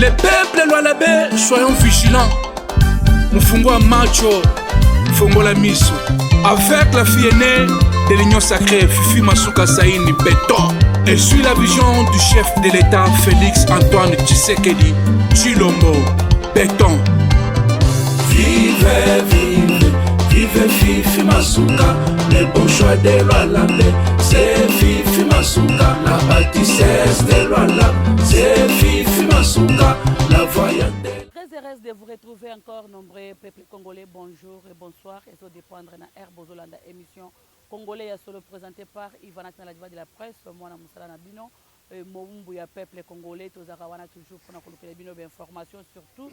Les peuples Lualabé, soyons vigilants. Mufungwa macho, fungola miso. Avec la fille aînée de l'Union sacrée, Fifi Masuka Saini Béton. Elle suit la vision du chef de l'État, Félix Antoine Tshisekedi Tshilombo. Béton. Vive, vive, vive Fifi Masuka, le bon choix de Lualabé. C'est Fifi Masuka, la bâtissesse de Lualabé. C'est Fifi Masuka, la voyante. Très heureuse de vous retrouver encore, nombreux peuples congolais. Bonjour et bonsoir. Et ça dépendre de la Bozolanda émission congolais est solo présenté par Ivana Tnaladiva de la presse. Moi, je suis Nabino. Moumbu ya peuple congolais. Tous les toujours pour nous bino d'informations surtout.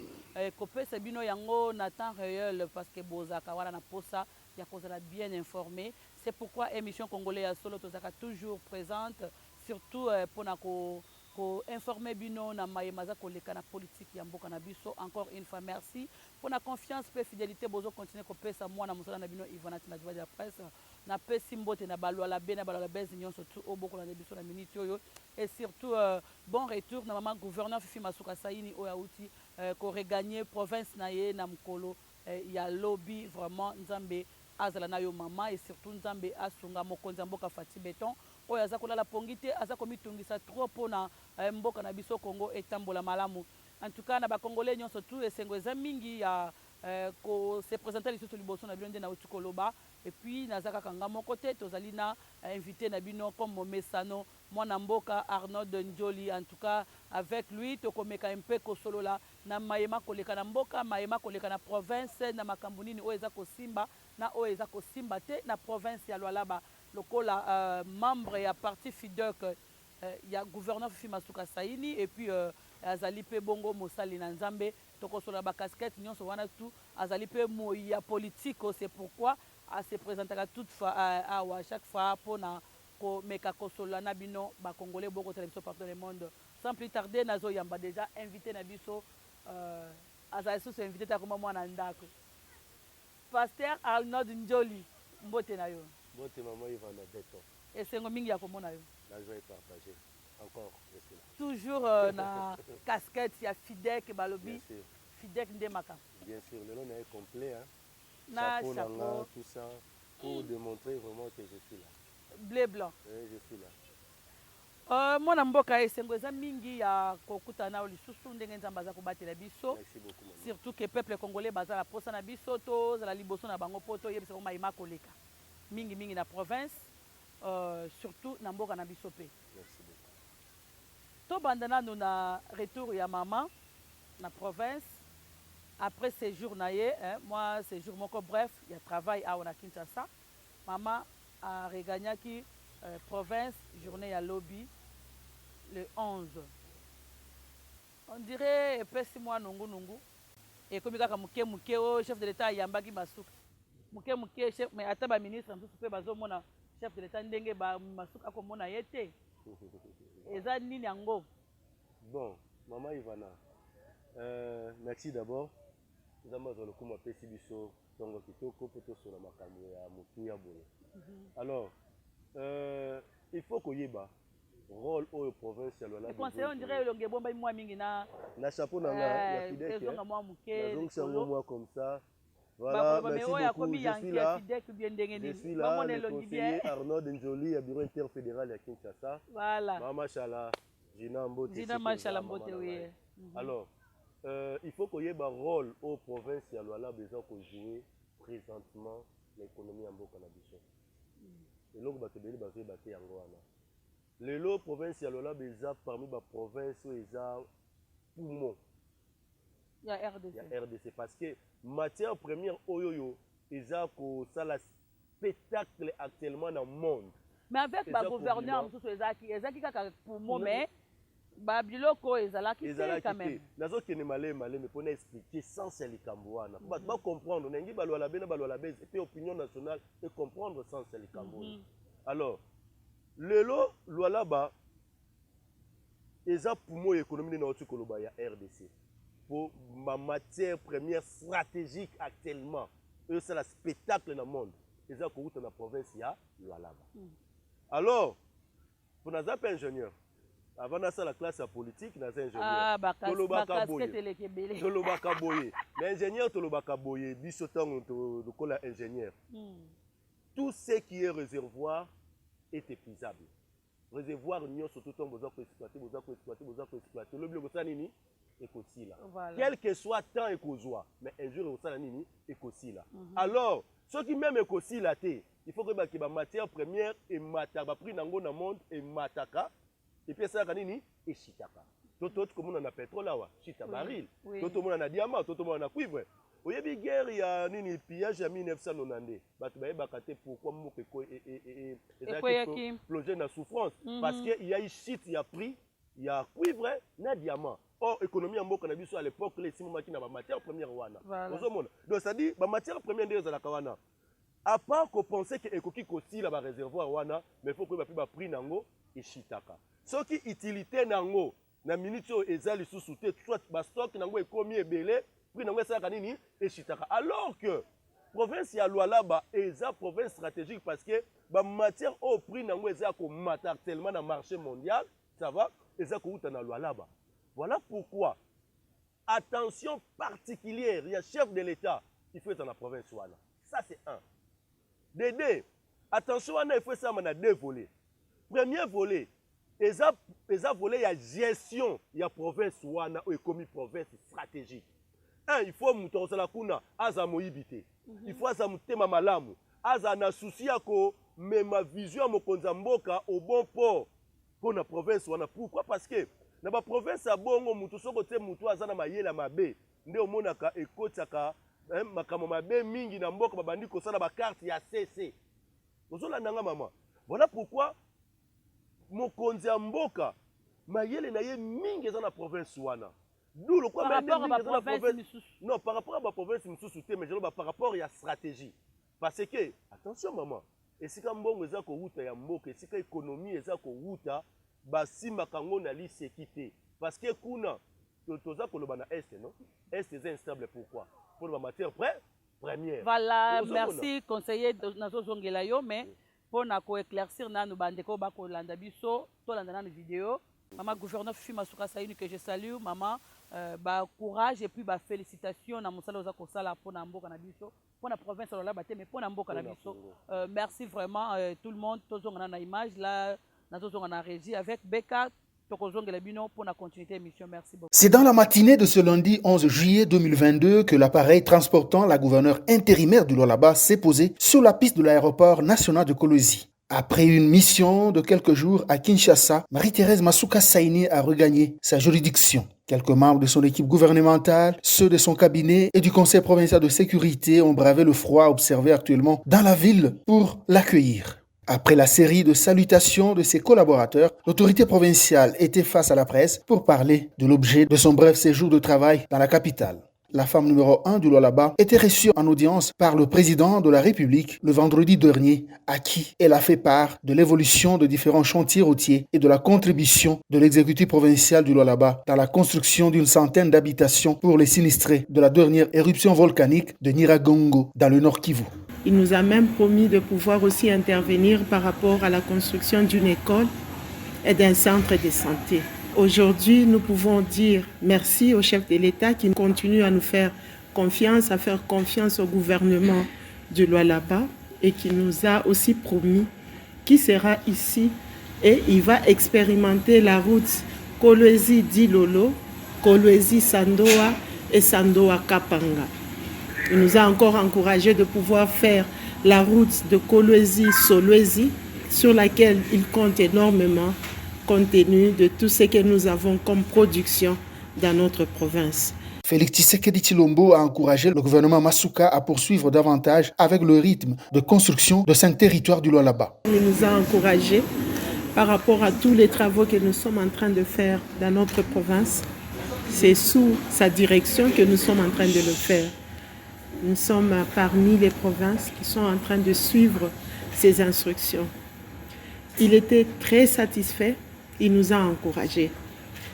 Copé c'est bino yango na temps réel parce que Bozaka wana na posa ya kozala bien informé. C'est pourquoi émission congolais est solo toujours présente surtout pour nous informer bino na mayemaza koleka na politique ya mboka na biso. Encore une fois merci pour la confiance et fidélité bozo continuer ko pesa moi na musala na bino Ivana Tnaladiva de la presse na pesi mbote na Lualabé na Lualabé nyonso tout au boko na biso na minute oyo et surtout bon retour na maman gouverneur Fifi Masuka Saini oya uti ko regagner province na ye na mkolo ya lobby vraiment nzambe azala na yo mama et surtout nzambe asunga mokonzi mboka Fati Béton oyo aza kolala pongite aza komitungisa trop pona mboka na biso Congo etambola malamu. En tout cas na ba congolais nyonso tout esengo eza mingi ya ko se présenter lisusu liboso na bino nde na utukoloba et puis nazaka kanga moko te tozali na invité na bino comme Mesano mwana mboka Arnold Njoli. En tout cas avec lui tokomeka un peu kosolola na mayema koleka na mboka mayema koleka na province na makambo nini oyo eza kosimba na oyo eza kosimba te na province ya Lualaba lokola membre ya parti FIDEC ya gouverneur Fifi Masuka Saini et puis azali pe bongo mosali na nzambe tokosola ba casquette nyonso wana tout azali pe moya politique. C'est pourquoi à se présenter à toute fois à chaque fois pour na ko meka kosola na bino ba congolais boko télévision partout dans le monde. Sans plus tarder nazo yamba déjà invité na biso azali sous invité ta comme moi na ndako pasteur Arnold Njoli mbote na yo. Mbote maman Ivana Béton. Et c'est un mingi ya komona yo. La joie est partagée. Encore, je suis là. Toujours na casquette, il y a Fidek et Balobi. Fidek Ndemaka. Bien sûr, le nom est complet. Hein. Na chapeau, chapeau. Nanga, tout ça, pour démontrer vraiment que je suis là. Bleu blanc. Oui, je suis là. Mwana mboka esengo eza mingi ya kokutana lisusu ndenge nzambe aza kobatela biso. Merci beaucoup maman. Surtout que peuple congolais bazala posa na biso to zala liboso na bango poto yebisa ko mayima koleka. Mingi mingi na province surtout na mboka na biso pe. Merci beaucoup. To bandana nous na retour ya maman na province après séjour na ye moi séjour moko bref il y a travail à na Kinshasa. Maman a regagné qui province journée à lobby le 11. On dirait pesi moi nungu et comme kaka muke o chef de l'état yambaki Masuka muke chef mais ata ba ministre nsusu pe bazomona chef de l'état ndenge ba Masuka ko mona yete eza nini yango. Bon maman Ivana merci d'abord nzamba zo lokuma pesi biso tongo kitoko poto sur la makambo ya mutu ya boye. Alors il faut koyeba rôle au province ya Lualaba. Conseiller on dirait longue bomba moi mingi na chapeau na ya Fidek. Ezonga moi muke. Donc c'est un moi comme ça. Voilà, merci beaucoup. Je suis là. Je suis là, le conseiller Arnaud Njoli à bureau interfédéral à Kinshasa. Voilà. Mama Chala, Gina Mbote. Gina Machala Mbote, oui. Alors, il faut qu'il y ait un rôle aux provinces à Lualaba besoin qu'on joue présentement l'économie en Boka Nabiso. Et donc, il y a des bâtés en Goana. Les lots provinces à Lualaba besoin parmi les provinces où ils ont poumon. Il y a RDC. Il y a RDC parce que matière première oyoyo ils ont ça spectacle actuellement dans le monde. Mais avec le gouverneur ezaki kaka pour moi mais ba biloko ezalaki quand même. Nazo kene malé mais pour expliquer sans c'est likambo wana. Ba comprendre nengi ba Lualaba na ba Lualaba et puis opinion nationale et comprendre sans c'est likambo. Alors le lot Lualaba eza pour moi économie na otukoloba ya RDC. Pour ma matière première stratégique actuellement, c'est le spectacle dans le monde. C'est ça qu'on dans la province, il y a Lualaba. Alors, pour nous appeler ingénieur, avant ça la classe politique dans ingénieur. Ah tolobaka boye. L'ingénieur tolobaka boye biso tango to kola ingénieur. Tout ce qui est réservoir est épuisable. Réservoir nous surtout tango besoin exploiter. Le bloc ça nini écosi là. Quel que soit temps écozoa, mais un jour ça nini écosi là. Alors, ceux qui même écosi là té, il faut que ba matière première et mataka prix nango na monde et mataka. Et puis ça kanini et chitaka. Tout comme on a pétrole là wa, chita baril. Tout le monde a diamant, tout le monde a cuivre. Oyebi guerre ya nini pillage en 1990. Batu ba bakate pourquoi moke ko et plonger dans souffrance parce que il y a eu shit, il y a prix, il y a cuivre, na diamant. Or économie en mboka na biso à l'époque les simons qui na matière première wana. Donc ça dit ba matière première ndio za la kawana. À part qu'on pensait que ekoki kosi la ba réservoir wana, mais faut que ba pi ba prix nango et chitaka. Ce qui utilité nango na minute ezali sous soit ba stock nango ekomi ebele prix nango ça kanini et chitaka. Alors que province ya Lualaba eza province stratégique parce que ba matière au prix nango eza ko mata tellement dans marché mondial, ça va eza ko uta na Lualaba. Voilà pourquoi attention particulière, il y a chef de l'État qui fait dans la province wana. Ça c'est un. Deux, attention wana il faut ça na deux volets. Premier volet, eza volet ya gestion ya province wana ou comme province stratégique. Un, il faut muto la kuna aza moyibité. Il faut aza mutema malamu. Aza na souci ko même vision mo konzamboka au bon port pour la province wana. Pourquoi? Parce que na ba province ya bongo mutu soko te mutu aza na mayela mabe. Nde omonaka ekotaka makamo mabe mingi na mboka babandi ko sala ba carte ya CC. Ozola nanga mama. Voilà pourquoi mokonzi ya mboka mayele na ye mingi eza na province wana. D'où le quoi par rapport à la province. Non, par rapport à la province misusu te mais par rapport à la stratégie. Parce que attention maman, esika mbongo eza ko wuta ya mboka, esika économie eza ko wuta basima kango na lisekité. Parce que kuna toza koloba na est non? Est est instable pourquoi? Pour la matière première. Voilà, merci conseiller nazo zongela yo mais pour na ko éclaircir na no bandeko ba ko landa biso to landa na vidéo. Maman gouverneur Fifi Masuka Saini que je salue, maman courage et puis félicitations na musala oza ko sala pour na mboka na biso, pour la province la baté mais pour na mboka na biso. Merci vraiment tout le monde, tozonga na image là, na tozonga na régie avec Beka. C'est dans la matinée de ce lundi 11 juillet 2022 que l'appareil transportant la gouverneure intérimaire du Lualaba s'est posé sur la piste de l'aéroport national de Kolwezi. Après une mission de quelques jours à Kinshasa, Marie-Thérèse Masuka Saini a regagné sa juridiction. Quelques membres de son équipe gouvernementale, ceux de son cabinet et du conseil provincial de sécurité ont bravé le froid observé actuellement dans la ville pour l'accueillir. Après la série de salutations de ses collaborateurs, l'autorité provinciale était face à la presse pour parler de l'objet de son bref séjour de travail dans la capitale. La femme numéro 1 du Lualaba était reçue en audience par le président de la République le vendredi dernier, à qui elle a fait part de l'évolution de différents chantiers routiers et de la contribution de l'exécutif provincial du Lualaba dans la construction d'une centaine d'habitations pour les sinistrés de la dernière éruption volcanique de Nyiragongo dans le Nord Kivu. Il nous a même promis de pouvoir aussi intervenir par rapport à la construction d'une école et d'un centre de santé. Aujourd'hui, nous pouvons dire merci au chef de l'État qui continue à nous faire confiance, à faire confiance au gouvernement du Lualaba et qui nous a aussi promis qu'il sera ici et il va expérimenter la route Kolwezi-Dilolo, Kolwezi-Sandoa et Sandoa-Kapanga. Il nous a encore encouragé de pouvoir faire la route de Kolwezi-Solwezi sur laquelle il compte énormément compte tenu de tout ce que nous avons comme production dans notre province. Félix Tshisekedi Tshilombo a encouragé le gouvernement Masuka à poursuivre davantage avec le rythme de construction de 5 territoires du Lualaba. Il nous a encouragés par rapport à tous les travaux que nous sommes en train de faire dans notre province. C'est sous sa direction que nous sommes en train de le faire. Nous sommes parmi les provinces qui sont en train de suivre ces instructions. Il était très satisfait, il nous a encouragés.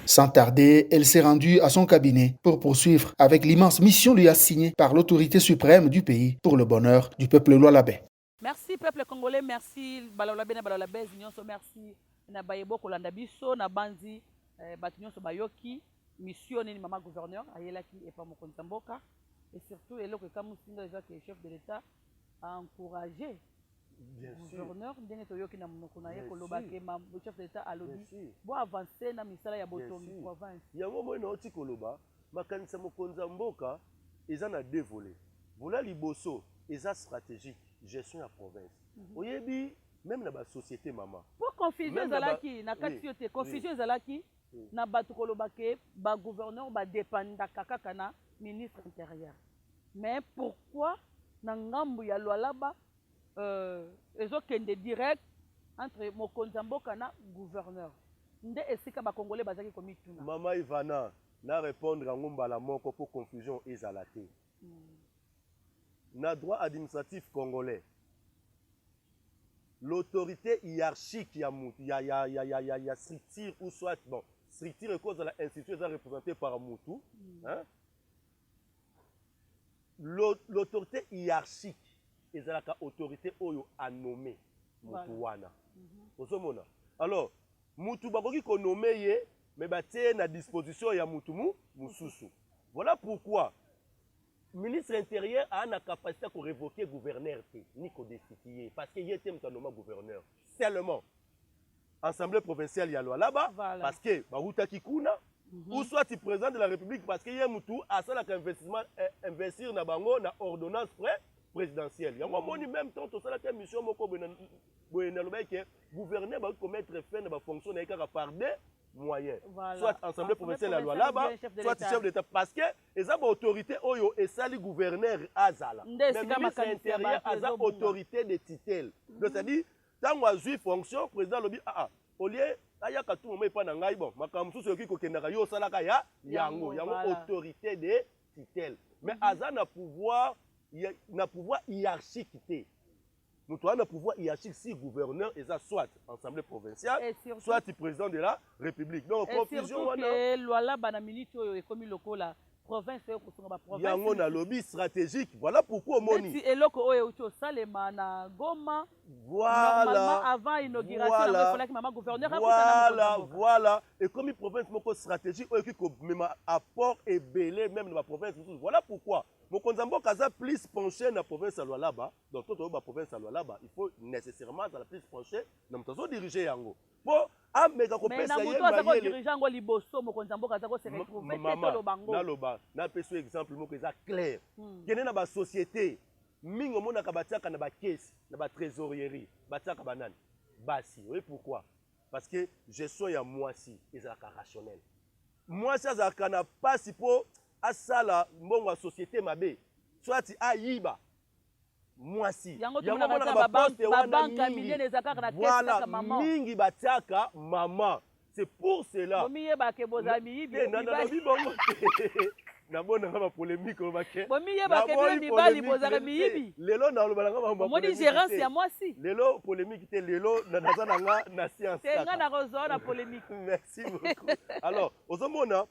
Sans tarder, elle s'est rendue à son cabinet pour poursuivre avec l'immense mission lui assignée par l'autorité suprême du pays pour le bonheur du peuple lualabais. Merci peuple congolais, merci Balolabé, merci na bayebo kolanda biso na banzi bato nyonso bayoki mission nini mama gouverneur ayelaki epa mokonzi ya mboka et surtout eloko ekamusinga eza ke chef de l'état a encouragé gouverneur ndenge toyoki na monoko na ye koloba ke chef de l'état alobi bo avancer na misala ya botongi province yango moi na oti koloba makanisa mokonzi ya mboka eza na deux volets vola liboso eza stratégique gestion ya province oyebi même na ba société mama pour confusion ezalaki na kati yo te confusion ezalaki na bato koloba ke ba gouverneur ba dépendaka kaka na ministre intérieur mais pourquoi na ngambu ya Lualaba ezokende direct entre mokonzi ya mboka na gouverneur nde esika ba congolais bazaki komituna mama Ivana na répondre yango mbala moko pour confusion ezala te na droit administratif congolais l'autorité hiérarchique ya structure ou soit bon structure et cause de l'institution est représentée par Moutou hein? L'autorité hiérarchique est la autorité oyo a nommé Moutou wana osomona alors Moutou bakoki ko nommé ye mais batie na disposition ya Moutou mususu voilà pourquoi ministre intérieur a la capacité de révoquer gouverneur ni ko destituer parce que yete mtanoma gouverneur seulement assemblée provinciale ya Lualaba parce que baruta kikuna ou soit le président de la République parce que yé mutu asala ka investissement investir na bango na ordonnance présidentielle yango moni même temps to sala ka mission moko boyena loba ke gouverneur ba commettre fin na ba fonction na kaka par des moyens soit assemblée provinciale ya Lualaba soit chef d'état parce que eza ba autorité oyo esali gouverneur azala ministre intérieur aza autorité de tutelle donc c'est à dire tango azui fonction président lobi au lieu ayaka tout moment epa na ngai bon makambo mosusu yoki kokendaka yo osalaka ya yango autorité de tutelle mais aza na pouvoir hiérarchique te moto ana pouvoir hiérarchique si gouverneur eza soit assemblée provinciale soit président de la république donc confusion wana Lualaba na minute oyo ekomi lokola province oyo kosunga ba province yango na lobby stratégique voilà pourquoi moni si eloko oyo uti osalema na Goma voilà normalement avant inauguration na kolaki mama gouverneur voilà et comme une province moko stratégique oyo ki ko mema apport ebelé même dans la province voilà pourquoi mokonzi ya mboka aza plus penché na province ya Lualaba donc toto ba province ya Lualaba il faut nécessairement azala plus penché na moto azo diriger yango po ameka kopesa ye mayele diriger yango liboso mokonzi ya mboka aza ko se retrouver tolo bango naloba na peso exemple moko eza clair kene na ba société mingi omonaka batiaka na ba caisse na ba trésorerie batiaka banani basi oui pourquoi parce que gestion ya mwasi ezalaka rationnel mwasi azalaka na pasi po asala mbongo ya société mabe soit ayiba mwasi yango mona ba banka milieu des akaka na caisse ka maman mingi batiaka mama c'est pour cela bomiye ba ke bozami yibi na bona nga ba polémique o baké bomiye ba ke mibali bozaka miyibi lelo na lobala nga ba moni gérance ya mwasi lelo polémique te lelo na nazana nga na science tenga na rezo na polémique merci beaucoup alors ozomona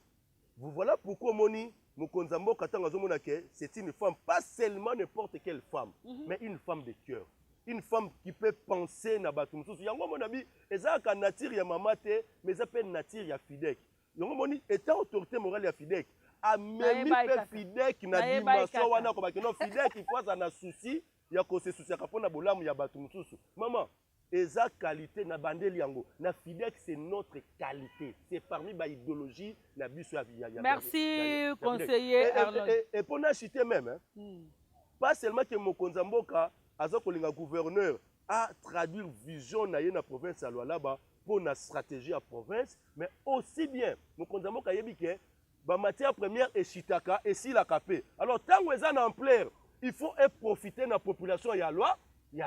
vous voilà pourquoi moni mokonzi ya mboka ntango azomona ke c'est une femme pas seulement n'importe quelle femme mais une femme de cœur une femme qui peut penser na bato mosusu yango mona bi ezalaka nature ya mama te mais eza mpe nature ya Fidek yango moni étant autorité morale ya Fidek amemi mpe Fidek na dimension wana kobaki no Fidek il faut azala na souci ya kosesusiaka mpona bolamu ya bato mosusu mama eza qualité na bandeli yango na Fidek c'est notre qualité c'est parmi ba idéologie na biso ya merci conseiller Arnold et pour na citer même pas seulement que mokonzi ya mboka aza kolinga gouverneur a traduire vision na ye na province ya Lualaba pour na stratégie ya province mais aussi bien mokonzi ya mboka yebi ke ba matière première eshitaka esilaka pe alors tango eza na ampleur il faut profiter na population ya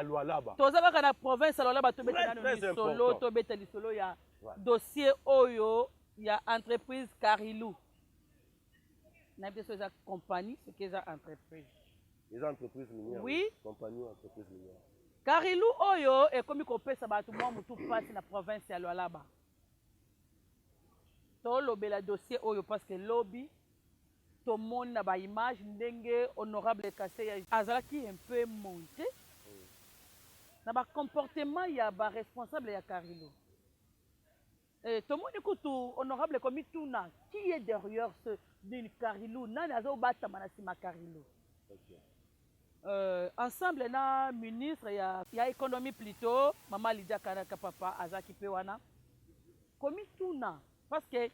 Lualaba toza kaka na province ya Lualaba tobeta na solo tobeta lisolo ya dossier oyo ya entreprise Karilou na biso eza compagnie c'est que eza entreprise les entreprises minières oui compagnie entreprise minière Karilou oyo ekomi kopesa bato mwa mutu pasi na province ya Lualaba tolobela dossier oyo parce que lobby tomoni na ba image ndenge honorable Kaseya azalaki un peu monté na ba comportement ya ba responsable ya Karilou Tout le monde écoute, honorable comme Touna, qui est derrière ce Karilou? Nani azo bata manasima Karilou. Ensemble na ministre ya économie plutôt, Maman Lydia Karaka papa Azaki Pewana. Comme Touna, parce que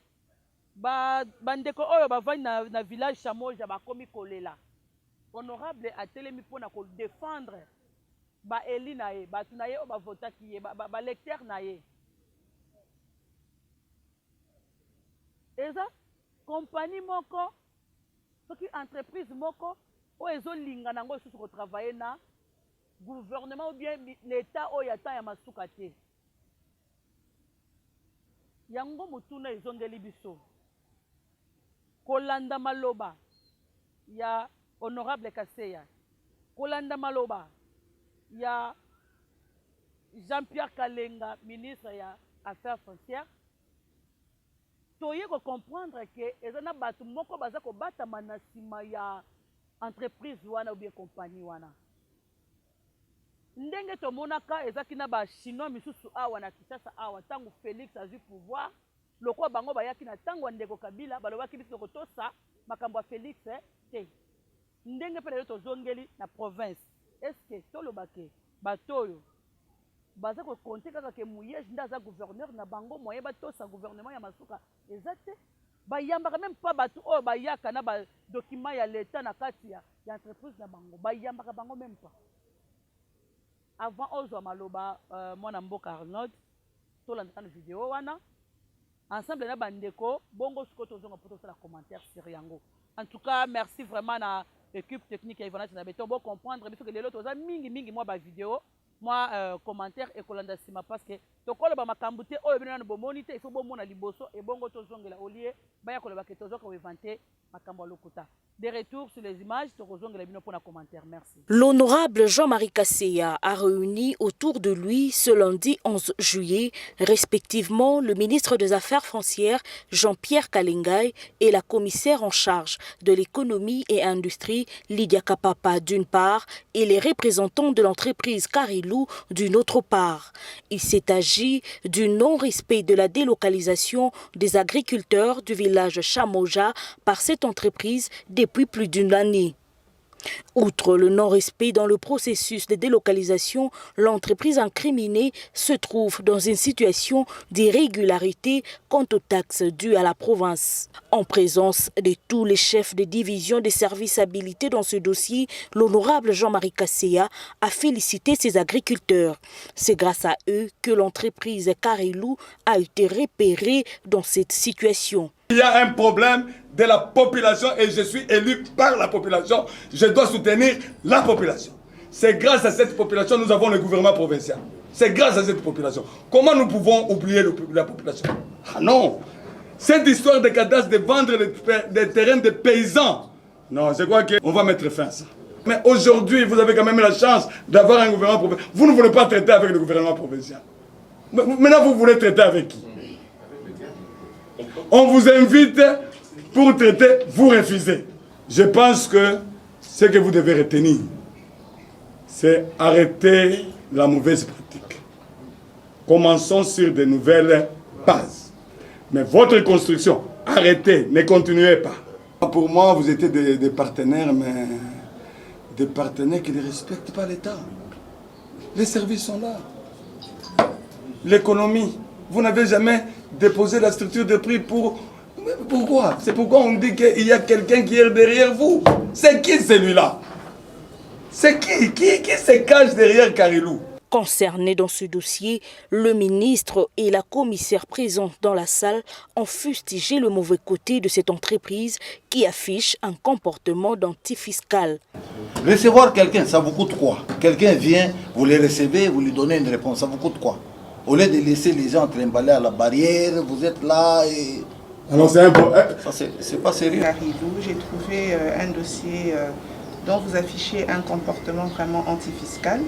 bandeko oyo bavani na village Chamoja bakomi kolela. Honorable a telemi pona ko défendre ba eli na ye, ba tunaye o ba vota ki ye, ba lecteur na ye. Eza compagnie moko, soki entreprise moko o ezolinga nango susu ko travailler na gouvernement ou bien l'état o yata ya masuka te. Yango mutuna ezongeli biso. Kolanda maloba ya honorable Kaseya. Kolanda maloba ya Jean-Pierre Kalenga, ministre ya Affaires foncières. Toye ko comprendre que ezana batu moko baza ko bata manasima ya entreprise wana ou bien compagnie wana. Ndenge to monaka ezaki na ba chinois misusu awa na Kinshasa awa tangu Félix a eu pouvoir lokwa bango bayaki na tango ndeko Kabila balobaki biso ko tosa makambo ya Félix te. Ndenge pele to zongeli na province. Est-ce que tolobake batoyo baza ko compter kaka ke Mouyeji ndaza gouverneur na bango moyen batosa gouvernement ya masuka ezate bayambaka même pas batu o bayaka na ba document ya l'état na kati ya entreprise na bango bayambaka bango même pas avant ozo maloba mwana mboka Arnold tolanda na vidéo wana ensemble na bandeko bongo siko tozonga poto la commentaire sur yango. En tout cas merci vraiment na équipe technique ya Ivana na beto bon comprendre biso que lelo toza mingi moi ba vidéo moi commentaire et kolanda sima parce que to koloba makambu te oyo bino na bomoni te il faut bomona liboso et bongo tozongela olie baya koloba ke tozoka inventer makambo lokuta. Des retours sur les images, merci. L'honorable Jean-Marie Kaseya a réuni autour de lui ce lundi 11 juillet, respectivement le ministre des Affaires foncières Jean-Pierre Kalenga et la commissaire en charge de l'économie et industrie Lydia Kapapa d'une part et les représentants de l'entreprise Karilou d'une autre part. Il s'est agi du non-respect de la délocalisation des agriculteurs du village Chamoja par cette entreprise depuis plus d'une année. Outre le non-respect dans le processus de délocalisation, l'entreprise incriminée se trouve dans une situation d'irrégularité quant aux taxes dues à la province. En présence de tous les chefs de division des services habilités dans ce dossier, l'honorable Jean-Marie Kaseya a félicité ses agriculteurs. C'est grâce à eux que l'entreprise Karilou a été repérée dans cette situation. Il y a un problème de la population et je suis élu par la population. Je dois soutenir la population. C'est grâce à cette population que nous avons le gouvernement provincial. C'est grâce à cette population. Comment nous pouvons oublier la population? Ah non! Cette histoire de cadastre de vendre des terrains des paysans, non, je crois qu'on va mettre fin à ça. Mais aujourd'hui, vous avez quand même la chance d'avoir un gouvernement provincial. Vous ne voulez pas traiter avec le gouvernement provincial. Maintenant, vous voulez traiter avec qui? On vous invite pour traiter, vous refusez. Je pense que ce que vous devez retenir, c'est arrêter la mauvaise pratique. Commençons sur de nouvelles bases. Mais votre construction, arrêtez, ne continuez pas. Pour moi, vous étiez des partenaires, mais des partenaires qui ne respectent pas l'État. Les services sont là. L'économie, vous n'avez jamais déposé la structure de prix pour... Pourquoi? C'est pourquoi on dit qu'il y a quelqu'un qui est derrière vous. C'est qui celui-là? C'est qui se cache derrière Karilou? Concernés dans ce dossier, le ministre et la commissaire présents dans la salle ont fustigé le mauvais côté de cette entreprise qui affiche un comportement d'antifiscal. Recevoir quelqu'un, ça vous coûte quoi? Quelqu'un vient, vous le recevez, vous lui donnez une réponse, ça vous coûte quoi? Au lieu de laisser les gens trimballer à la barrière, vous êtes là et... Alors c'est un peu... C'est pas sérieux. J'ai trouvé un dossier dont vous affichez un comportement vraiment antifiscal.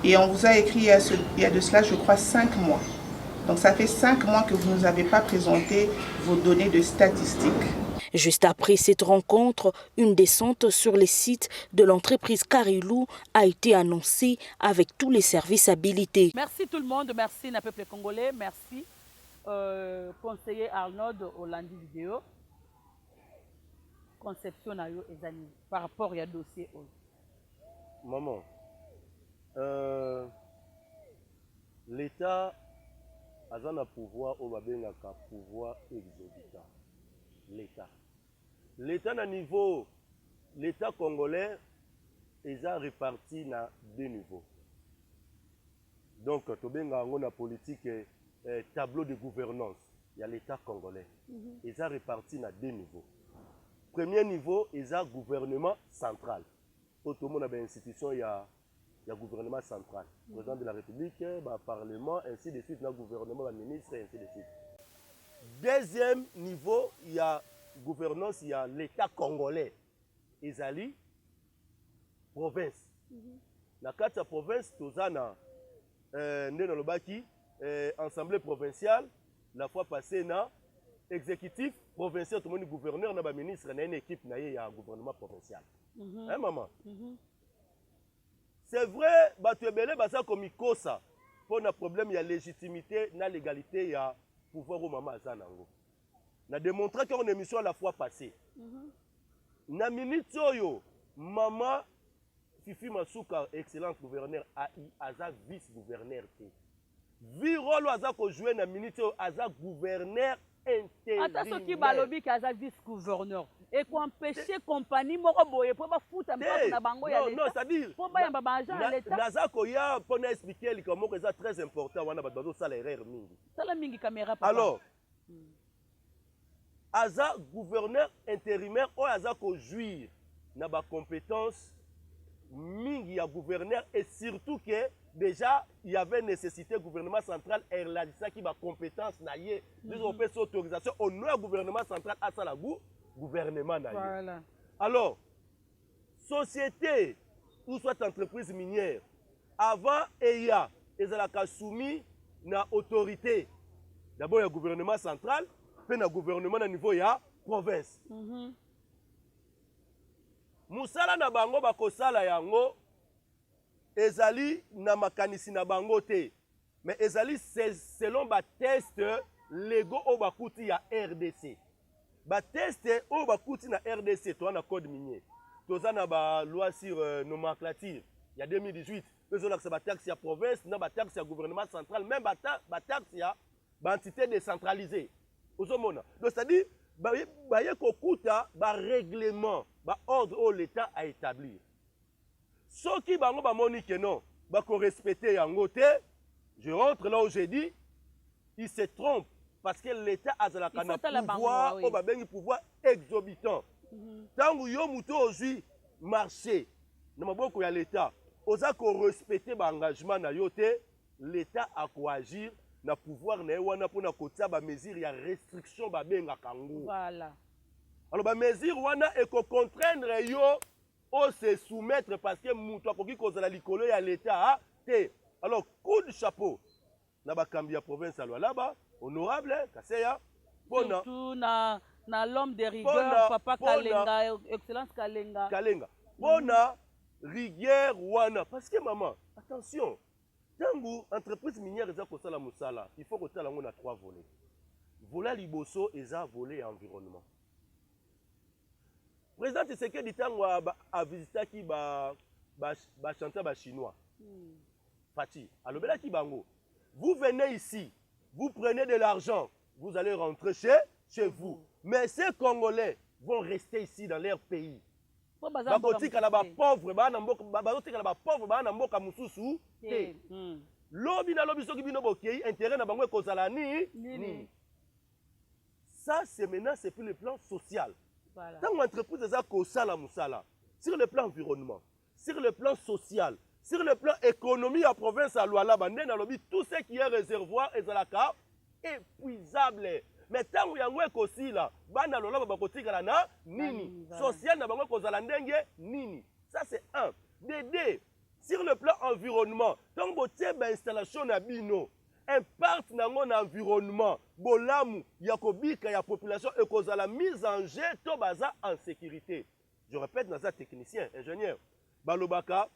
Et on vous a écrit il y a de cela, je crois, 5 mois. Donc ça fait 5 mois que vous ne nous avez pas présenté vos données de statistiques. Juste après cette rencontre, une descente sur les sites de l'entreprise Karilou a été annoncée avec tous les services habilités. Merci tout le monde, merci le peuple congolais, merci conseiller Arnold Hollandi vidéo conception na yo ezali par rapport ya dossier oyo. Maman, l'État a un pouvoir au pouvoir exorbitant. L'État na niveau, l'État congolais est réparti dans deux niveaux. Donc, tobenga on a politique tableau de gouvernance. Il y a l'État congolais. Ils sont répartis dans deux niveaux. Premier niveau, il y a gouvernement central. Tout le monde a une institution, il y a gouvernement central. Président de la République, Parlement, ainsi de suite, il y a gouvernement, le ministre, ainsi de suite. Deuxième niveau, il y a gouvernance, il y a l'État congolais. Ils sont province. Dans la province, tout ça, assemblée provinciale, la fois passée, exécutif provincial, tout le monde gouverneur, na ministre, na une équipe, na y a un gouvernement provincial. Hein, maman? C'est vrai, tu es belé, ça comme ça. Pour un problème, il y a légitimité, na légalité, il y a pouvoir au maman Zanango. Na démontré qu'on a émission la fois passée. Na minute yo, maman Fifi Masuka, excellent gouverneur, aza vice-gouverneur. Virolo aza ko jouer na minute yo, aza gouverneur. Attention qui balobi kaza vice-gouverneur et qu'on empêcher compagnie moko boye pour pas foutre na bango ya l'État. Non, c'est-à-dire pour pas yamba agent à l'État. Naza ko ya pour expliquer les comment c'est très important wana bazo sala erreur mingi. Sala mingi caméra papa. Alors aza gouverneur intérimaire o aza ko jouir na ba compétence mingi ya gouverneur et surtout que déjà il y avait nécessité gouvernement central et là qui va compétence na yé nous on fait autorisation au nom gouvernement central à ça la gouvernement na yé. Voilà. Alors société ou soit entreprise minière avant EIA ils ont soumis na autorité d'abord le gouvernement central puis na gouvernement na niveau ya province. Musala na bango bakosala yango ezali na makanisi na bango te mais ezali selon ba test légaux au bakuti ya RDC ba test au bakuti na RDC to na code minier toza na ba loi sur nomenclature ya 2018 besoin que ba taxe ya province na ba taxe ya gouvernement central même ba taxe ya ba entité décentralisée ozomona donc c'est à dire ba ye kokuta ba règlement ba ordre au l'État a établir. Ceux qui bango ba moni que non, ba ko respecter yango te, je rentre là où j'ai dit, ils se trompent parce que l'État a la pouvoir, au ba bengi pouvoir exorbitant. Tangu yo muto ozui marché, na maboko ya l'État, oza ko respecter ba engagement na yo te, l'État a ko agir na pouvoir na wana pona kotia ba mesure ya restriction ba benga kango. Voilà. Alors ba mesure wana e ko contraindre yo o se soumettre parce que muto akoki kozala likolo ya l'État te. Alors coup de chapeau na bakambi ya province ya Lualaba honorable Kaseya pona surtout na l'homme de rigueur papa Kalenga excellence Kalenga pona rigueur wana parce que maman attention tangu entreprise minière eza kosala musala il faut kotala ngo na trois volets. Volet liboso eza volet environnement. Président Tshisekedi tango a visité qui ba chanteur ba chinois. Fati, alobela ki bango. Vous venez ici, vous prenez de l'argent, vous allez rentrer chez vous. Mais ces Congolais vont rester ici dans leur pays. Bakotika na ba pauvre ba na pauvre ba na mboka mususu te. Lobi na lobi soki bino bokei intérêt na bango ekozala ni. Ça c'est maintenant c'est plus le plan social. Voilà. Tant l'entreprise est à musala, sur le plan environnement, sur le plan social, sur le plan économie à province à Lualaba, tout ce qui est réservoir est épuisable. Mais tant que vous avez aussi là, bana lola bakotika na nini, social na bango kozala ndenge nini. Ça c'est un. Dédé sur le plan environnement, tant que vous avez installation na bino, impact dans mon environnement, bolamu yakobika ya population et cause la mise en jeu to baza en sécurité. Je répète dans ça technicien, ingénieur, balobaka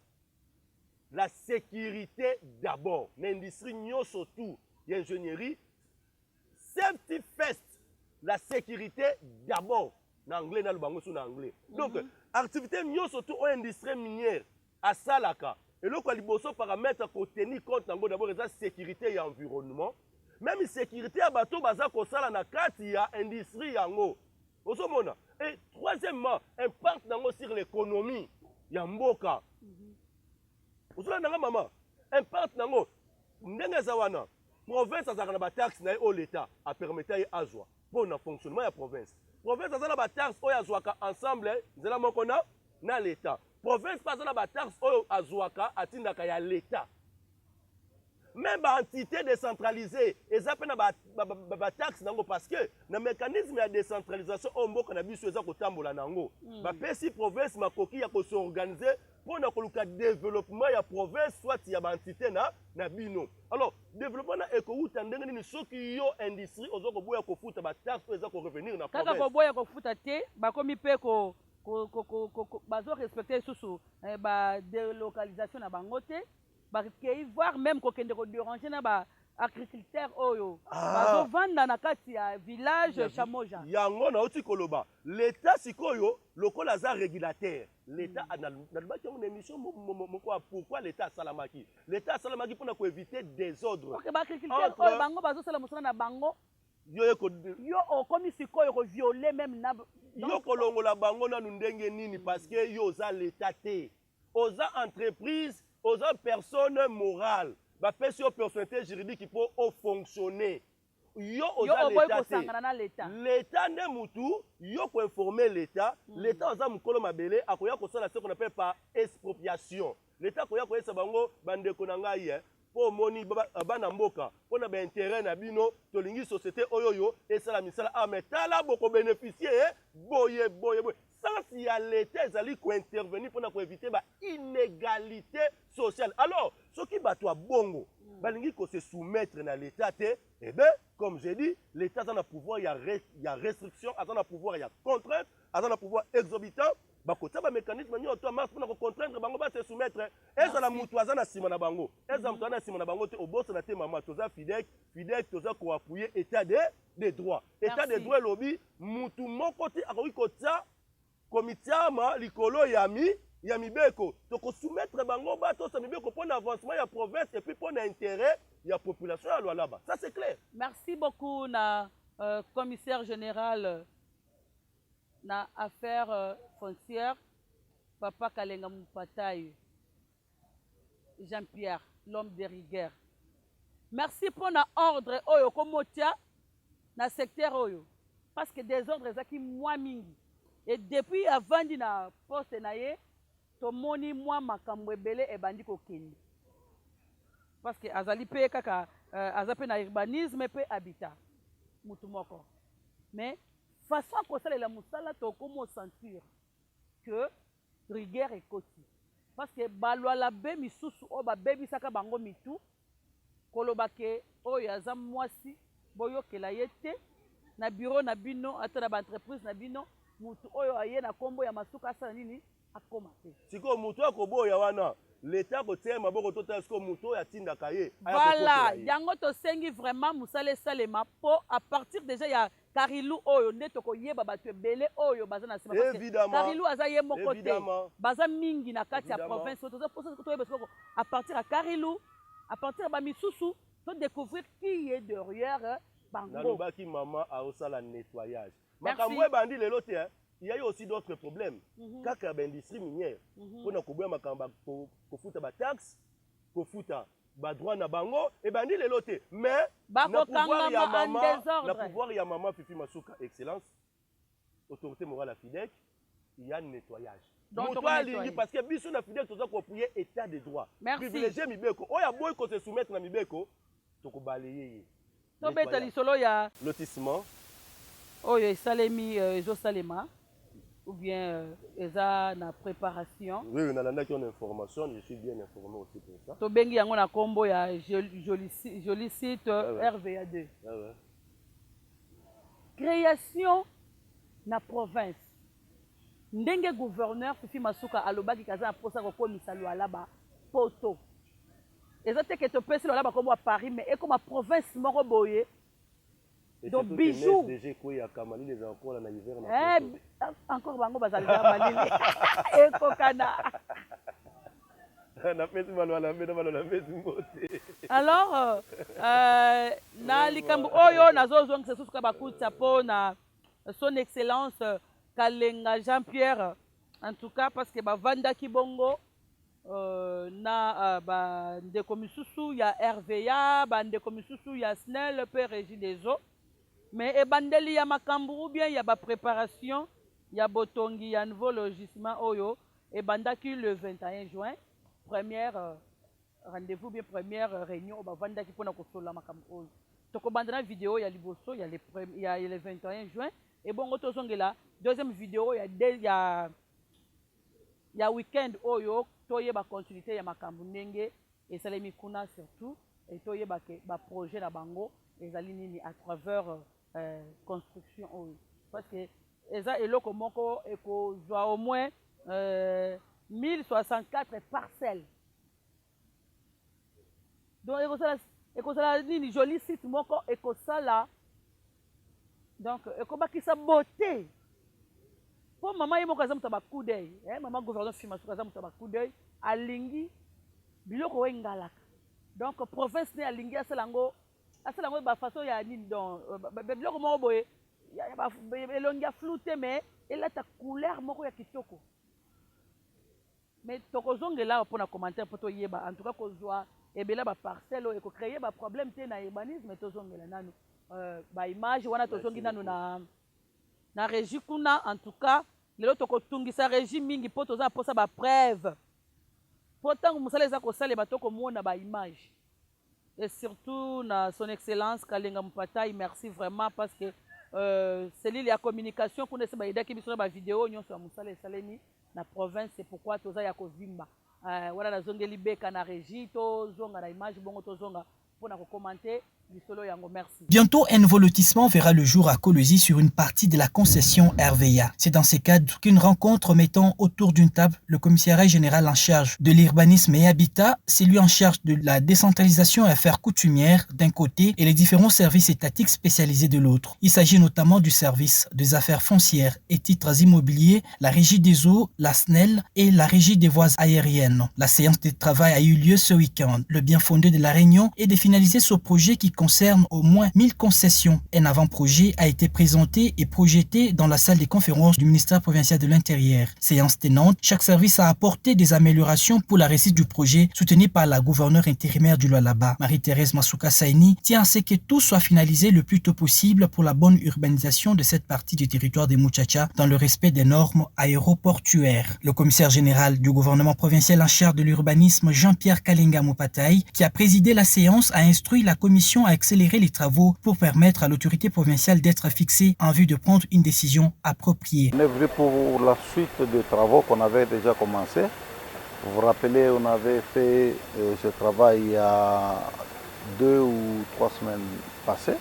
la sécurité d'abord. L'industrie surtout, l'ingénierie safety first. La sécurité d'abord. En anglais, dans le bango en anglais. Donc, activité mieux surtout en industrie minière. À Salaka. Et là, il y a des paramètres pour tenir compte d'abord de la sécurité et l'environnement. Même la sécurité, il y a industrie. Et troisièmement, impact sur l'économie. Il y a Mboka. Vous savez, maman, impact dans le province, il y a des taxes au l'État à permettre à joie pour le fonctionnement de la province. Province, il y a des taxes ensemble, il y a l'État. Province, il y a des taxes à l'État. Même l'entité décentralisée, ils ont des taxes parce que le mécanisme de décentralisation, on a vu que la province a s'organiser pour le développement de la province, soit il y a une entité na bino. Alors, développement de l'économie, ceux qui ont industrie, ils ont des taxes pour revenir dans la province. Quand ils ont respecté la délocalisation na bangote, voire même qu'on déranger na agriculteur oyo bazo vanda na kati ya village chamoja yango na oti koloba l'état sikoyo lokola za régulateur l'état na baki une émission pourquoi l'état salamaki pour ko éviter désordre OK ba agriculteur oyo bango bazo sala musala na bango yo komi sikoyo ko violer même na yo kolongola bango na ndenge nini parce que yo za l'état té oza entreprise oza personne morale ba personne personnalité juridique qui peut fonctionner yo oza l'état l'état ne mutu yo ko informer l'état l'état oza mukolo mabele akoya ko sala ce qu'on appelle par expropriation l'état koya ko yesa bango bandeko na ngai po moni bana mboka pona ba intérêt na bino tolingi société oyoyo esala misala ametala boko bénéficier boye sans y a l'état ezali ko intervenir pour éviter ba inégalité sociale. Alors ce qui bat toi bongo balingi ko se soumettre na l'état té eh ben comme j'ai dit l'état a un pouvoir il y a restriction a un pouvoir il y a contrainte a un pouvoir exorbitant bakota ba mécanisme ni automate pour contraindre bango ba se soumettre eza la mutu azana sima na bango eza mutu na sima na bango te obosa na te mama toza fidèle toza ko appuyer état de droit état de droit lobby mutu moko te akoki kota komitiama likolo ya mibeko to ko soumettre bango ba to sa mibeko pour l'avancement ya province et puis pour l'intérêt ya population ya Lualaba. Ça c'est clair. Merci beaucoup na commissaire général na affaires foncières Papa Kalenga Mupataï Jean-Pierre l'homme de rigueur. Merci pour na ordre oyo komotia na secteur oyo parce que des ordres ezaki moi mingi et depuis avant na poste na ye tomoni moi makambo ebele ebandi kokende parce que azali pe kaka azape na urbanisme pe habitat mutu moko mais façon kosalela musala tokomo sentir que rigueur ekoti parce que balwala be misusu o babebisaka bango mitu koloba ke oyo aza mwasi boyokela ye te na bureau na bino ata na entreprise na bino mutu oyo aye na kombo ya masuka asala nini akoma te siko mutu akoboya wana l'état kotia maboko tota siko mutu oyo atindaka ye voilà yango tosengi vraiment musala esalema po à partir déjà ya Karilou oyo nde tokoyeba bato ebele oyo baza na sima parce que Karilou aza ye moko te baza mingi na kati ya province toza posa toyeba siko à partir ya Karilou à partir ba misusu to découvrir qui est derrière bango nalobaki mama aosala nettoyage makambo ebandi lelo te il y a eu aussi d'autres problèmes kaka l'industrie minière pona koboya makambo kofuta ba taxes kofuta ba droit na bango ebandi lelo te mais na pouvoir ya mama Fifi Masuka excellence autorité morale à FIDEC il y a un nettoyage parce que biso na FIDEC toza ko appuyer état de droit privilégier mibeko oya boy ko se soumettre na mibeko to ko balayer to beta lisolo ya lotissement oyo esalemi ezosalema ou bien eza na préparation. Oui, on a une information, je suis bien informé aussi pour ça. To bengi yango na kombo ya joli site RVA2. Création na province. Ndenge gouverneur Fifi Masuka alobaki kaza posa ko komisa Lualaba poto. Eza te ke to pesi Lualaba kombo à Paris mais et comme province moko boye Donc bijoux. Encore bango bazalika malili. Ekokana. Alors, na likambo oyo nazozonga sesuka bakutsa pona son excellence Kalenga Jean-Pierre, en tout cas parce que bavanda kibongo na bandeko misusu ya RVA, bandeko misusu ya SNEL pe Régie des eaux, mais ebandeli ya makambu ou bien ya ba préparation ya botongi ya nouveau logissement oyo ebandaki le 21 juin. Première rendez-vous, bien première réunion, on va vendre qui pour nous la makambo. Donc on va vidéo, il y a liboso, il y a le 21 juin. Et bon, on là. Deuxième vidéo, il y a week-end oyo, toye ba continuité, il y a makambo nenge et ça les mikuna surtout et toye ba projet na bango et ça ligne à travers construction oyo. Parce que ça et loko moko et ko au moins 1064 parcelles. Donc, il y a un joli site, donc, il y a beauté. Pour maman, il y a un coup d'œil. Maman, gouverneur Fima, il y a un coup d'œil. À Lingui, il y a un galak. Donc, province de Lingui, c'est la façon il y a un flouté, mais il y a une couleur kitoko. Mais tokozonge là pour na commentaire pour toyeba en tout cas kozwa ebela ba parcelle et ko créer ba problème té na urbanisme tozonge là nanu ba image wana tozongi nanu na régie kuna en tout cas lelo tokotungisa régie mingi po toza posa ba preuve pourtant musala za ko sale ba toko mona ba image et surtout na son excellence Kalenga Mpatai, merci vraiment parce que c'est l'île ya communication kuna se ba ida ki biso ba vidéo nyonso ya musala saleni na province, c'est pourquoi toza ya kozimba wala na zongeli beka na régie to zonga na image bongo to zonga pour na commenter lisolo yango. Merci. Bientôt, un nouveau lotissement verra le jour à Kolwezi sur une partie de la concession RVA. C'est dans ces cadres qu'une rencontre mettant autour d'une table le commissariat général en charge de l'urbanisme et habitat, celui en charge de la décentralisation et affaires coutumières d'un côté et les différents services étatiques spécialisés de l'autre. Il s'agit notamment du service des affaires foncières et titres immobiliers, la régie des eaux, la SNEL et la régie des voies aériennes. La séance de travail a eu lieu ce week-end. Le bien fondé de la réunion est de finaliser ce projet qui concerne au moins 1000 concessions. Un avant-projet a été présenté et projeté dans la salle des conférences du ministère provincial de l'Intérieur. Séance tenante, chaque service a apporté des améliorations pour la réussite du projet, soutenu par la gouverneure intérimaire du Lualaba. Marie-Thérèse Masuka Saini tient à ce que tout soit finalisé le plus tôt possible pour la bonne urbanisation de cette partie du territoire de Muchacha dans le respect des normes aéroportuaires. Le commissaire général du gouvernement provincial en charge de l'urbanisme, Jean-Pierre Kalenga Mpatai, qui a présidé la séance, a instruit la commission à accélérer les travaux pour permettre à l'autorité provinciale d'être fixée en vue de prendre une décision appropriée. On est venu pour la suite des travaux qu'on avait déjà commencé. Vous vous rappelez, on avait fait ce travail il y a 2 ou 3 semaines passées.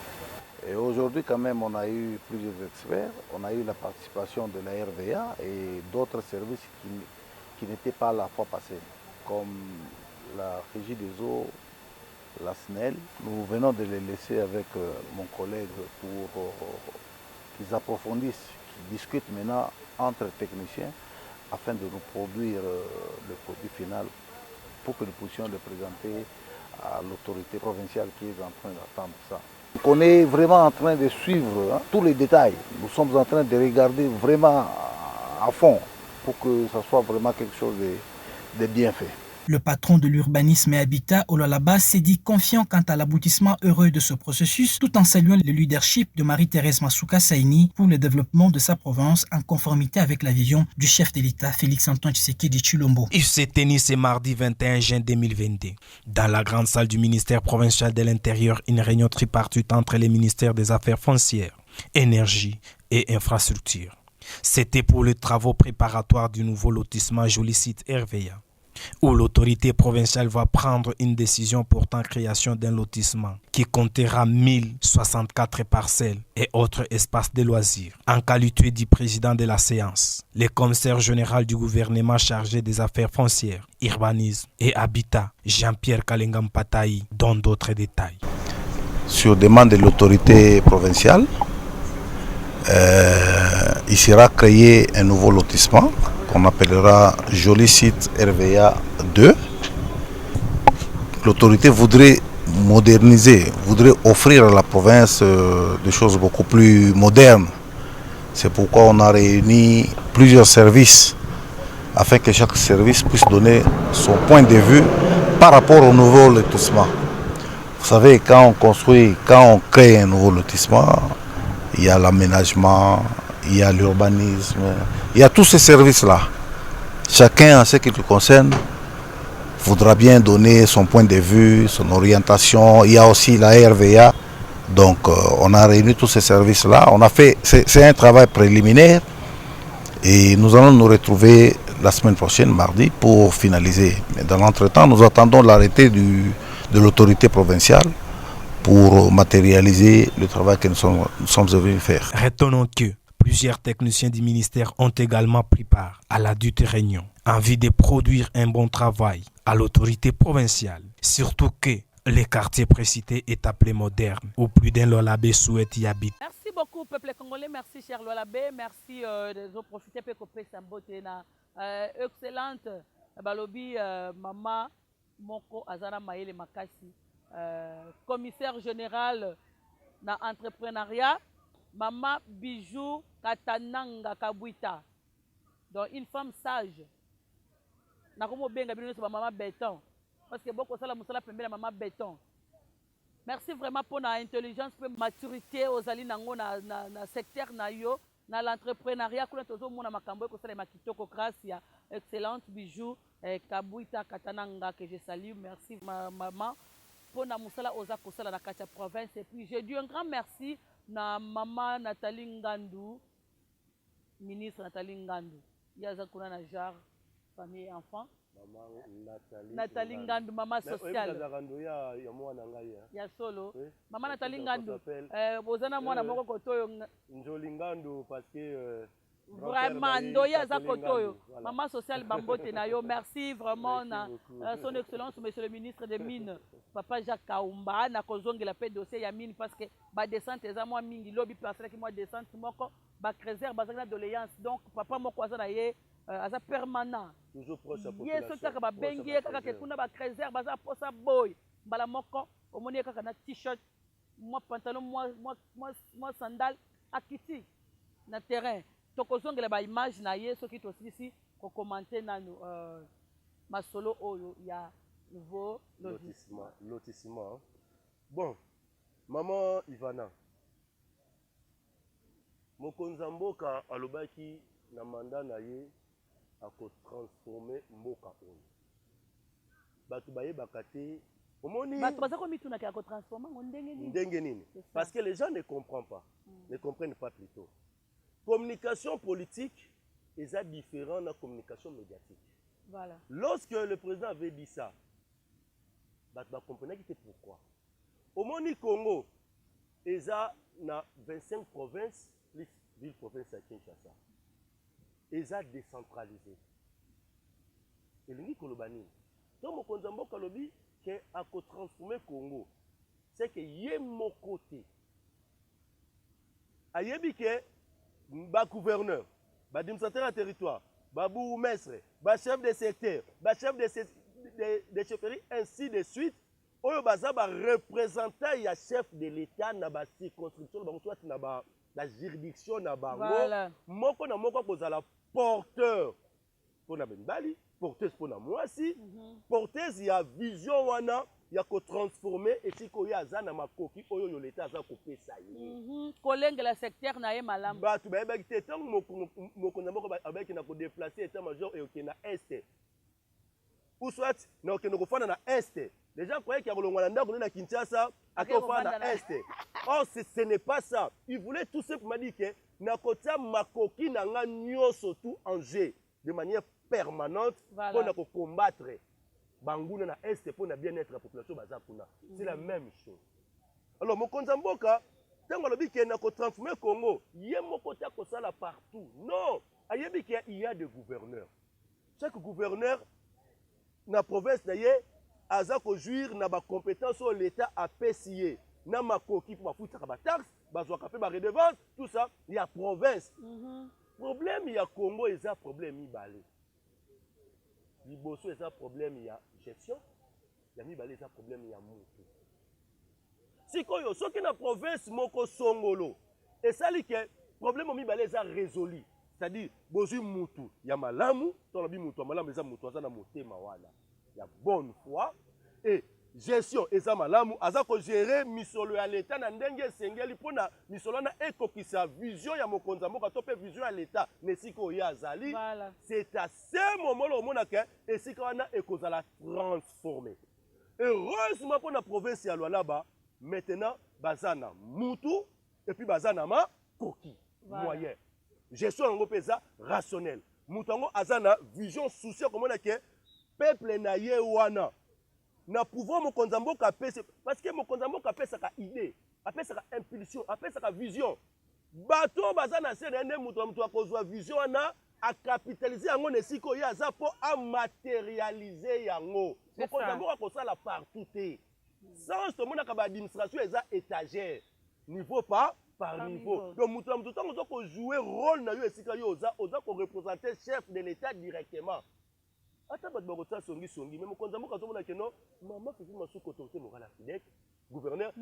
Et aujourd'hui, quand même, on a eu plusieurs experts. On a eu la participation de la RVA et d'autres services qui n'étaient pas la fois passée, comme la régie des eaux, la SNEL. Nous venons de les laisser avec mon collègue pour qu'ils approfondissent, qu'ils discutent maintenant entre techniciens afin de nous produire le produit final pour que nous puissions le présenter à l'autorité provinciale qui est en train d'attendre ça. On est vraiment en train de suivre tous les détails. Nous sommes en train de regarder vraiment à fond pour que ça soit vraiment quelque chose de bien fait. Le patron de l'urbanisme et habitat au Lualaba s'est dit confiant quant à l'aboutissement heureux de ce processus, tout en saluant le leadership de Marie-Thérèse Masuka Saini pour le développement de sa province en conformité avec la vision du chef de l'État Félix-Antoine Tshisekedi Tshilombo. Il s'est tenu ce mardi 21 juin 2022. Dans la grande salle du ministère provincial de l'Intérieur, une réunion tripartite entre les ministères des Affaires foncières, énergie et infrastructures. C'était pour les travaux préparatoires du nouveau lotissement Joli Site RVA, où l'autorité provinciale va prendre une décision portant création d'un lotissement qui comptera 1064 parcelles et autres espaces de loisirs. En qualité du président de la séance, le commissaire général du gouvernement chargé des affaires foncières, urbanisme et habitat, Jean-Pierre Kalenga Mpatai, donne d'autres détails. sur demande de l'autorité provinciale, il sera créé un nouveau lotissement qu'on appellera Joli Site RVA 2. L'autorité voudrait moderniser, voudrait offrir à la province des choses beaucoup plus modernes. C'est pourquoi on a réuni plusieurs services afin que chaque service puisse donner son point de vue par rapport au nouveau lotissement. Vous savez, quand on construit, quand on crée un nouveau lotissement, il y a l'aménagement, il y a l'urbanisme, il y a tous ces services-là. Chacun, en ce qui le concerne, voudra bien donner son point de vue, son orientation. Il y a aussi la RVA. Donc, on a réuni tous ces services-là. On a fait, c'est un travail préliminaire et nous allons nous retrouver la semaine prochaine, mardi, pour finaliser. Mais dans l'entretemps, nous attendons l'arrêté de l'autorité provinciale pour matérialiser le travail que nous sommes venus faire. Retenons que plusieurs techniciens du ministère ont également pris part à la dite réunion en vue de produire un bon travail à l'autorité provinciale. Surtout que les quartiers précités est appelé moderne, où plus d'un Lolabé souhaite y habiter. Merci beaucoup, peuple congolais. Merci, cher Lolabé. Merci de profiter pour couper sa beauté. Excellente. Balobi, maman, Moko, Azana Maïle Makasi, commissaire général dans l'entrepreneuriat, maman Bijou Katananga Kabuita. Donc, une femme sage. Nakomo Benga Bino, maman Béton. Parce que beaucoup de gens la maman Béton. Merci vraiment pour l'intelligence, pour la maturité aux alliés dans le secteur dans l'entrepreneuriat. Excellente Bijou Kabuita Katananga que je salue. Merci maman pour la musala oza kosala na katia province. Et puis j'ai dit un grand merci à maman Nathalie Ngandou, ministre Nathalie Ngandou. Yaza kuna na jar famille et enfants. Nathalie Ngandou, maman sociale. Ya solo. Maman Nathalie Ngandou. Bozana mwana moko kotoyo. Njoli Ngandou parce que vraiment Ndoya za kotoyo. Maman sociale Bambote na yo. Merci vraiment na son excellence monsieur le ministre des mines papa Jacques Kaumba na kozongi la paix dossier ya mine parce que ba descente eza moi mingi lobby parce que moi descente moko ba creuser ba na doléance donc papa moko aza na ye aza permanent. Toujours proche à la population. Yeso kaka ba bengi kaka ke kuna ba creuser baza posa boy mbala moko omoni kaka na t-shirt moi pantalon moi sandal akiti na terrain tokozongela ba image na ye soki tosisi ko commenter nanu masolo oyo ya nouveau lotissement. Bon, maman Ivana mokonza mboka alobaki na mandat na ye ako transformer mboka oyo bato bayebaka te omoni bato baza komituna ke ako transformer ndenge nini parce que les gens ne comprennent pas ne comprennent pas plutôt communication politique est différent de la communication médiatique. Voilà. Lorsque le président avait dit ça, bato comprenait que pourquoi. Au Moni Congo, il y a 25 provinces plus ville province à Kinshasa. Ils ont décentralisé. Et le Nikolobani, donc mon konzambo kalobi que a transformer Congo, c'est que yé mon côté. Ayebi que ba gouverneur, ba administrateur à territoire, ba bourgmestre, ba chef de secteur, ba chef de chefferie ainsi de suite. Oyo baza ba représentant ya chef de l'État na ba circonscription ba soit na ba la juridiction na bango. Voilà. Moko na moko kozala porteur pour na benbali, porteuse pour na mwasi, porteuse ya vision wana ya ko transformer et si ko ya za na makoki oyo yo l'État za ko pesa ye. Kolengela secteur na ye malamu. Ba tu ba ki te tango moko na moko avec na ko déplacer état major et ok na est. Ou soit na ok ko fana na est. Les gens croyaient qu'il y a un ndako na Kinshasa à na est. Or ce n'est pas ça. Ils voulaient tout simplement dire que na kota makoki na nga nyoso tout en jeu de manière permanente pour combattre banguna na est pour na bien-être la population baza kuna. C'est la même chose. Alors mokonza mboka tango lobi ke na ko transformer Congo, yé moko ta ko sala partout. Non, ayebi ke il y a des gouverneurs. Chaque gouverneur na province na yé aza ko jouir na ba compétence au l'état a pesier. na makoki pour bafutaka ba taxe bazwaka pe ba redevance tout ça il y a province problème il y a Congo eza problème mibale liboso eza problème il y a gestion ya mibale eza problème ya mutu sikoyo soki na province moko songolo esali ke problème mibale eza résolu c'est-à-dire bozwi mutu ya malamu tolobi mutu ya malamu eza mutu aza na motema wana ya bonne foi et gestion eza malamu aza ko gérer misolo ya l'état na ndenge esengeli mpona misolo na ekokisa vision ya mokonzi mboka to pe vision ya l'état mais sikoyo azali c'est à ce moment là omonaka esika wana ekozala transformé heureusement mpona province ya Lualaba maintenant bazana mutu et puis bazana makoki moyen gestion yango pesa rationnel mutu yango azana vision souci komona ke peuple na ye wana na pouvoir mokonzi mboka pesa parce que mokonzi mboka pesa ka idée apesa ka impulsion apesa ka vision bato bazana sene mutu akozwa vision wana a capitaliser yango nesiko ya za po a matérialiser yango mokonzi mboka kosala partout te sans ce monde ka ba administration eza étagère niveau par niveau donc mutu tango zo ko jouer rôle na yo esika yo oza ko représenter chef de l'état directement ata bat ba kota songi mais mokonzi mboka zo mona keno mama Fifi Masuka autorité morale FIDEC gouverneur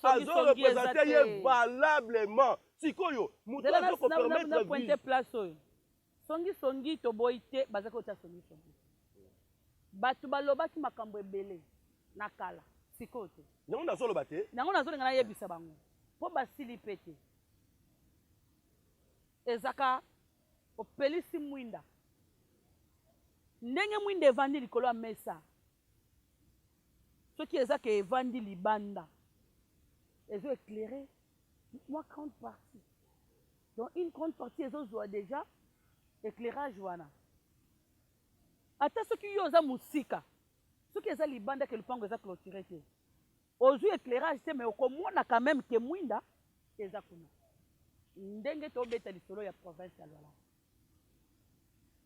azo représenter ye valablement sikoyo mutu azo ko permettre pointer place oyo songi to boité bazaka kota songi batu balobaki makambo ebele na kala sikote nango nazoloba te nango nazolenga nayebisa bango mpo basili pe te ezaka opelisi mwinda ndenge mwinda evandi likolo ya mesa soki ezaka evandi libanda ezo éclairer moi grande partie donc une grande partie ezozwa déjà éclairage wana ata soki yo oza musika soki eza libanda ke lupango eza clôturé te ozwi éclairage te mais okomona quand même ke mwinda eza kuna ndenge tobeta lisolo ya province ya Lualaba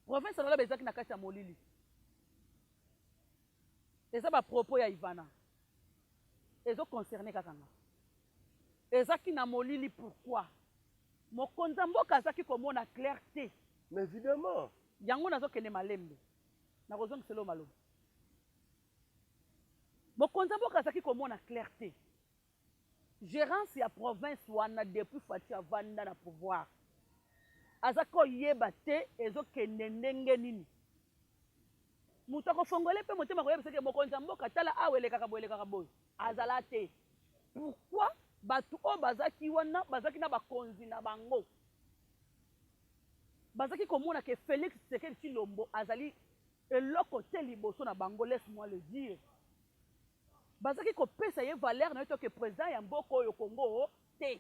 province ya Lualaba ezaki na kati ya molili eza bapropos ya Ivana ezoconcerne kaka nga ezaki na molili pourquoi mokonzi mboka azaki komona clarté mais évidemment yango nazokende malembe nakozongiselo maloba mokonzi mboka azaki komona clarté gérance ya province wana depuis Faci avanda na pouvoir azaki koyeba te ezokende ndenge nini mutu akofongola mpe motema koyebisa ke mokonzi mboka tala awa elekaka boye azala te pourquoi batu oyo bazaki wana bazaki na bakonzi na bango bazaki komona ke Félix Tshisekedi Tshilombo azali eloko te liboso na bango, laisse-moi le dire. Bazaki kopesa ye valeur na yo ke président ya mboka oyo Congo te.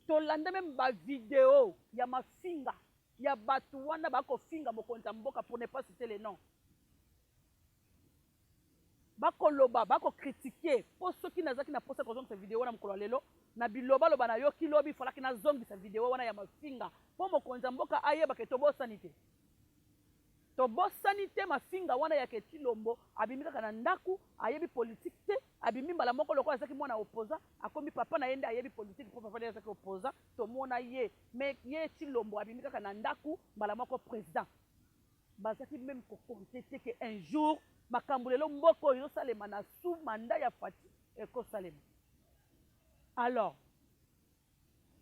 Tolanda même ba vidéo ya mafinga ya batu wana bako finga mokonzi mboka pour ne pas citer les noms. Bako loba bako critiquer pour ceux qui nazaki na posa ko zonga vidéo na mukolo lelo na biloba loba na yo kilobi falaki na zongi sa vidéo wana ya mafinga pour mokonzi mboka ayeba ke tobo sanité. Tobo sanité mafinga wana ya Tshilombo abimika kana ndaku ayebi politique te abimi mbala moko loko azaki mwana opposa akomi papa na yende ayebi politique pour papa azaki opposa to mona ye mais ye Tshilombo abimika kana ndaku mbala moko président bazaki même ko compter que un jour makambulelo mboko yo salema na sous mandat ya Faci eko salema. Alors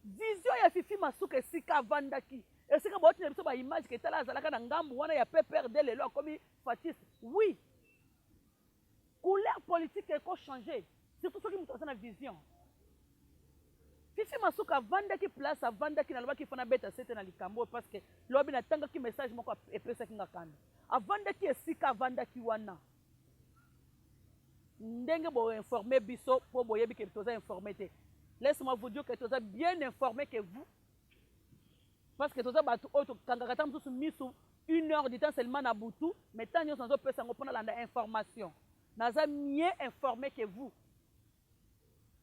vision ya Fifi Masuka esika vandaki esika boti na biso ba image ke tala azalaka na ngambu wana ya PPRD lelo akomi Faci. Oui, couleur politique eko changer, surtout ceux qui mutu na vision. Fifi Masuka vandaki place avandaki na lobaki fona beta sete na likambo parce que lobi na tanga ki message moko epesa kinga kanda avandaki esika avandaki wana ndenge bo informer biso po boyebi ke toza informé te. Laisse-moi vous dire que toza bien informé que vous parce que toza batu oto kangaka mususu misu 1 heure du temps seulement na butu mais tant nyo sanzo pesa ngo pona landa information naza mieux informé que vous.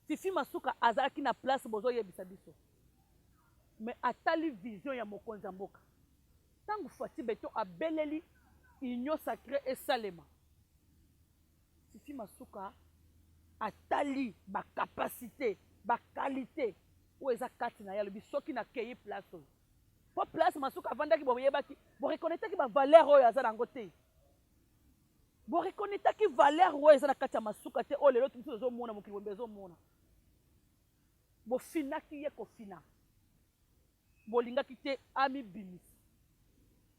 Fifi Masuka azalaki na place bozo yebisa biso mais atali vision ya mokonzi mboka tangu Faci beto abeleli union sacrée et salema. Fifi Masuka atali bacapacité baqualité oyo eza kati na ye alobi soki nakei place oyo po place masuka avandaki boyebaki borekonetaki bavaleur oyo aza nango te borekonetaki valeur oyo eza na kati ya masuka te oyo lelo biso tozomona mokili bombe ezomona bofinaki ye kofina bolingaki te amibimisi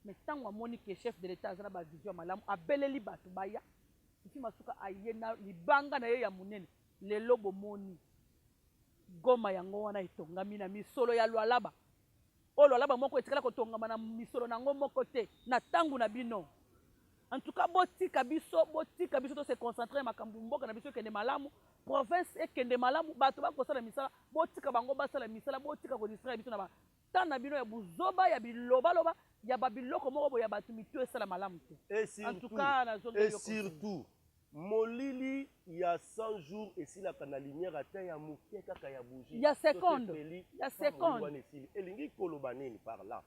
mais ntango amoni ke chef de l'état aza na bavision malamu abeleli bato baya Fifi Masuka aye na libanga na ye ya munene lelo bomoni goma yango wana etongami na misolo ya Lualaba o Lualaba moko etikala kotongama na misolo nango moko te na tangu na bino. En tout cas botika biso to se concentrer makambu mboka na biso kende malamu province ekende malamu bato bakosala misala botika bango basala misala botika ko distraire biso na ba tana bino ya buzoba ya biloba loba ya babiloko moko ya batu mitu esala malamu te. En tout cas na zone et surtout molili ya 100 jours et si la kana lumière atteint ya muke kaka ya bougie ya seconde elingi koloba nini par là.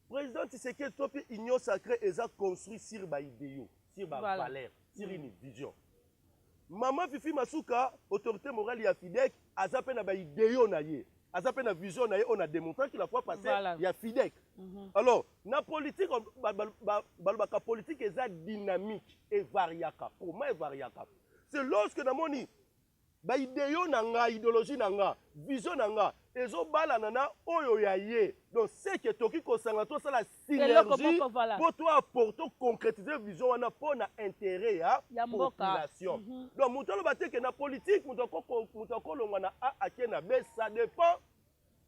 Président Tshisekedi Topi Union sacrée eza construit sur ba idéaux, sur ba valeur, sur une vision. Maman Fifi Masuka, autorité morale ya FIDEC, aza pe na ba idéaux na ye. Aza pe na vision na ye, on a démontré qu'il la fois passée ya FIDEC. Alors, na politique balbaka politique eza dynamique et variaka. Comment est variaka? C'est lorsque na moni ba idéaux na nga, idéologie na nga, vision na nga ezo bala nana oyo ya ye. Donc c'est que toki ko sanga to ça la synergie pour toi apporter concrétiser vision wana pour na intérêt ya population. Donc mutolo baté que na politique mutoko longwa na a ake na b ça dépend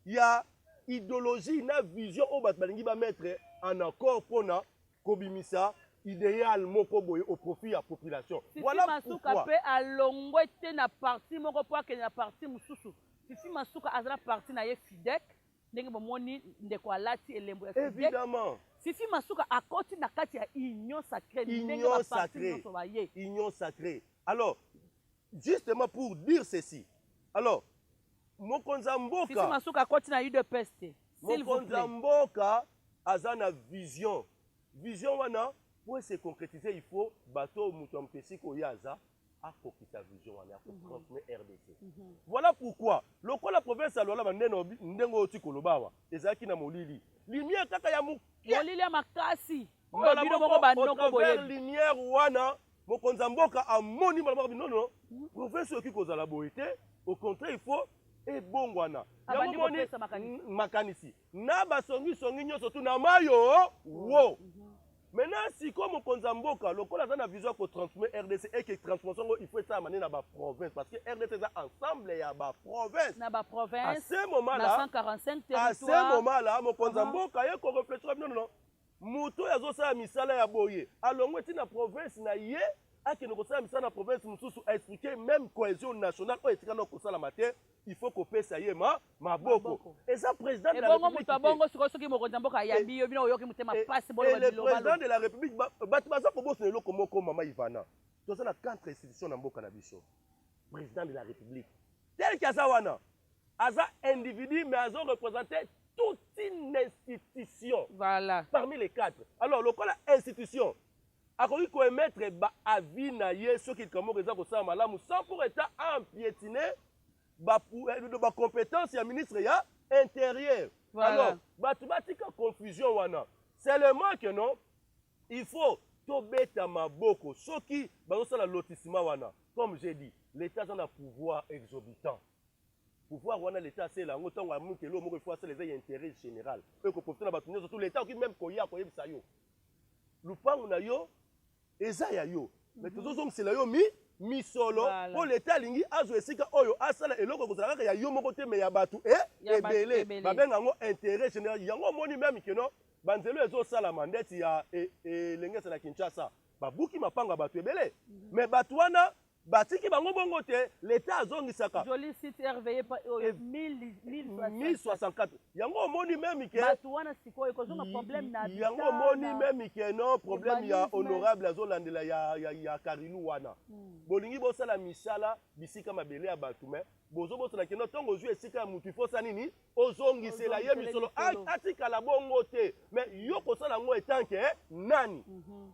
ya idéologie na vision o bat balingi ba mettre en accord pour na kobimisa idéal moko boye au profit ya population. Voilà pourquoi pe alongwe te na parti moko po ke na parti mususu. Fifi Masuka azala parti na ye FIDEC ndenge bomoni ndeko alati elembo ya FIDEC. Évidemment. Fifi Masuka akoti na kati ya union sacrée ndenge ba parti nyonso ba ye. Union sacrée. Alors justement pour dire ceci. Alors Mokonza Mboka Fifi Masuka akoti na UDPS te. Mokonza Mboka azana vision. Vision wana pour se concrétiser il faut bateau muto mpesi ko yaza à sa vision pour transmettre RDC. Voilà pourquoi la province à Lualaba ndengo oti kolobawa ezaki na molili lumière kaka ya molili ya makasi bino moko bandoko boye lumière wana Mokonza Mboka amoni malama bino province oki kozala boye te au contraire il faut et bongwana makanisi na basongi songi nyoso tu na mayo wo. Maintenant, si comme Mokonza Mboka, le col a une vision pour transmettre RDC et que transformation, il faut être amené dans la province. Parce que RDC est ensemble, il y a la province. À ce moment-là, à ce moment-là, Mokonza Mboka, il faut réfléchir. Non. Mouto ya zo sa misala ya boye. Alors, on est dans la province, na yé, à que nous sommes dans la province, nous sommes expliquer même cohésion nationale, on est dans la matière. Il faut qu'on paie ça y est ma boko. Et ça président de la République. Et le président de la République batbaza ko bosse loko moko mama Ivana. To ça la 4 institutions na mboka na biso. Président de la République. Tel qu'Azawana, Aza individu mais Aza représenté toute une institution. Voilà. Parmi les 4. Alors le la institution a connu ko émettre avis na ye ceux qui comme raison ko ça malamu sans pour état empiétiner ba compétence ya ministre ya intérieur. Voilà. Alors batubatika confusion wana. Seulement que non, il faut tobeta maboko soki bazosala lotissement wana. Comme j'ai dit, l'état a un pouvoir exorbitant. Pouvoir wana l'état c'est là ngotango amukelo moko faut c'est les intérêts général. Eux ko profiter na batu surtout l'état qui même koya koyebisa yo. Lupango na yo eza ya yo. Mais tozozong c'est la yo misolo pour l'état lingi azo esika oyo asala eloko kozala kaka ya yo moko te me ya batu ebele babenga ngo intérêt général yango moni même que non banzelo ezo sala mandeti ya lengesa na Kinshasa babuki mapanga batu ebele mais batu wana batiki bango bongo te l'état azongisaka joli site RVE 1064 yango moni même que batu wana sikoyo kozonga problème na yango moni même que non problème ya honorable azolandela ya Karilu wana bolingi bosala misala bisika mabele ya batu mais bozo bosala keno tongo juu esika mutu fosa nini ozongisela ye misolo atika la bongo te mais yo kosala ngo etanke nani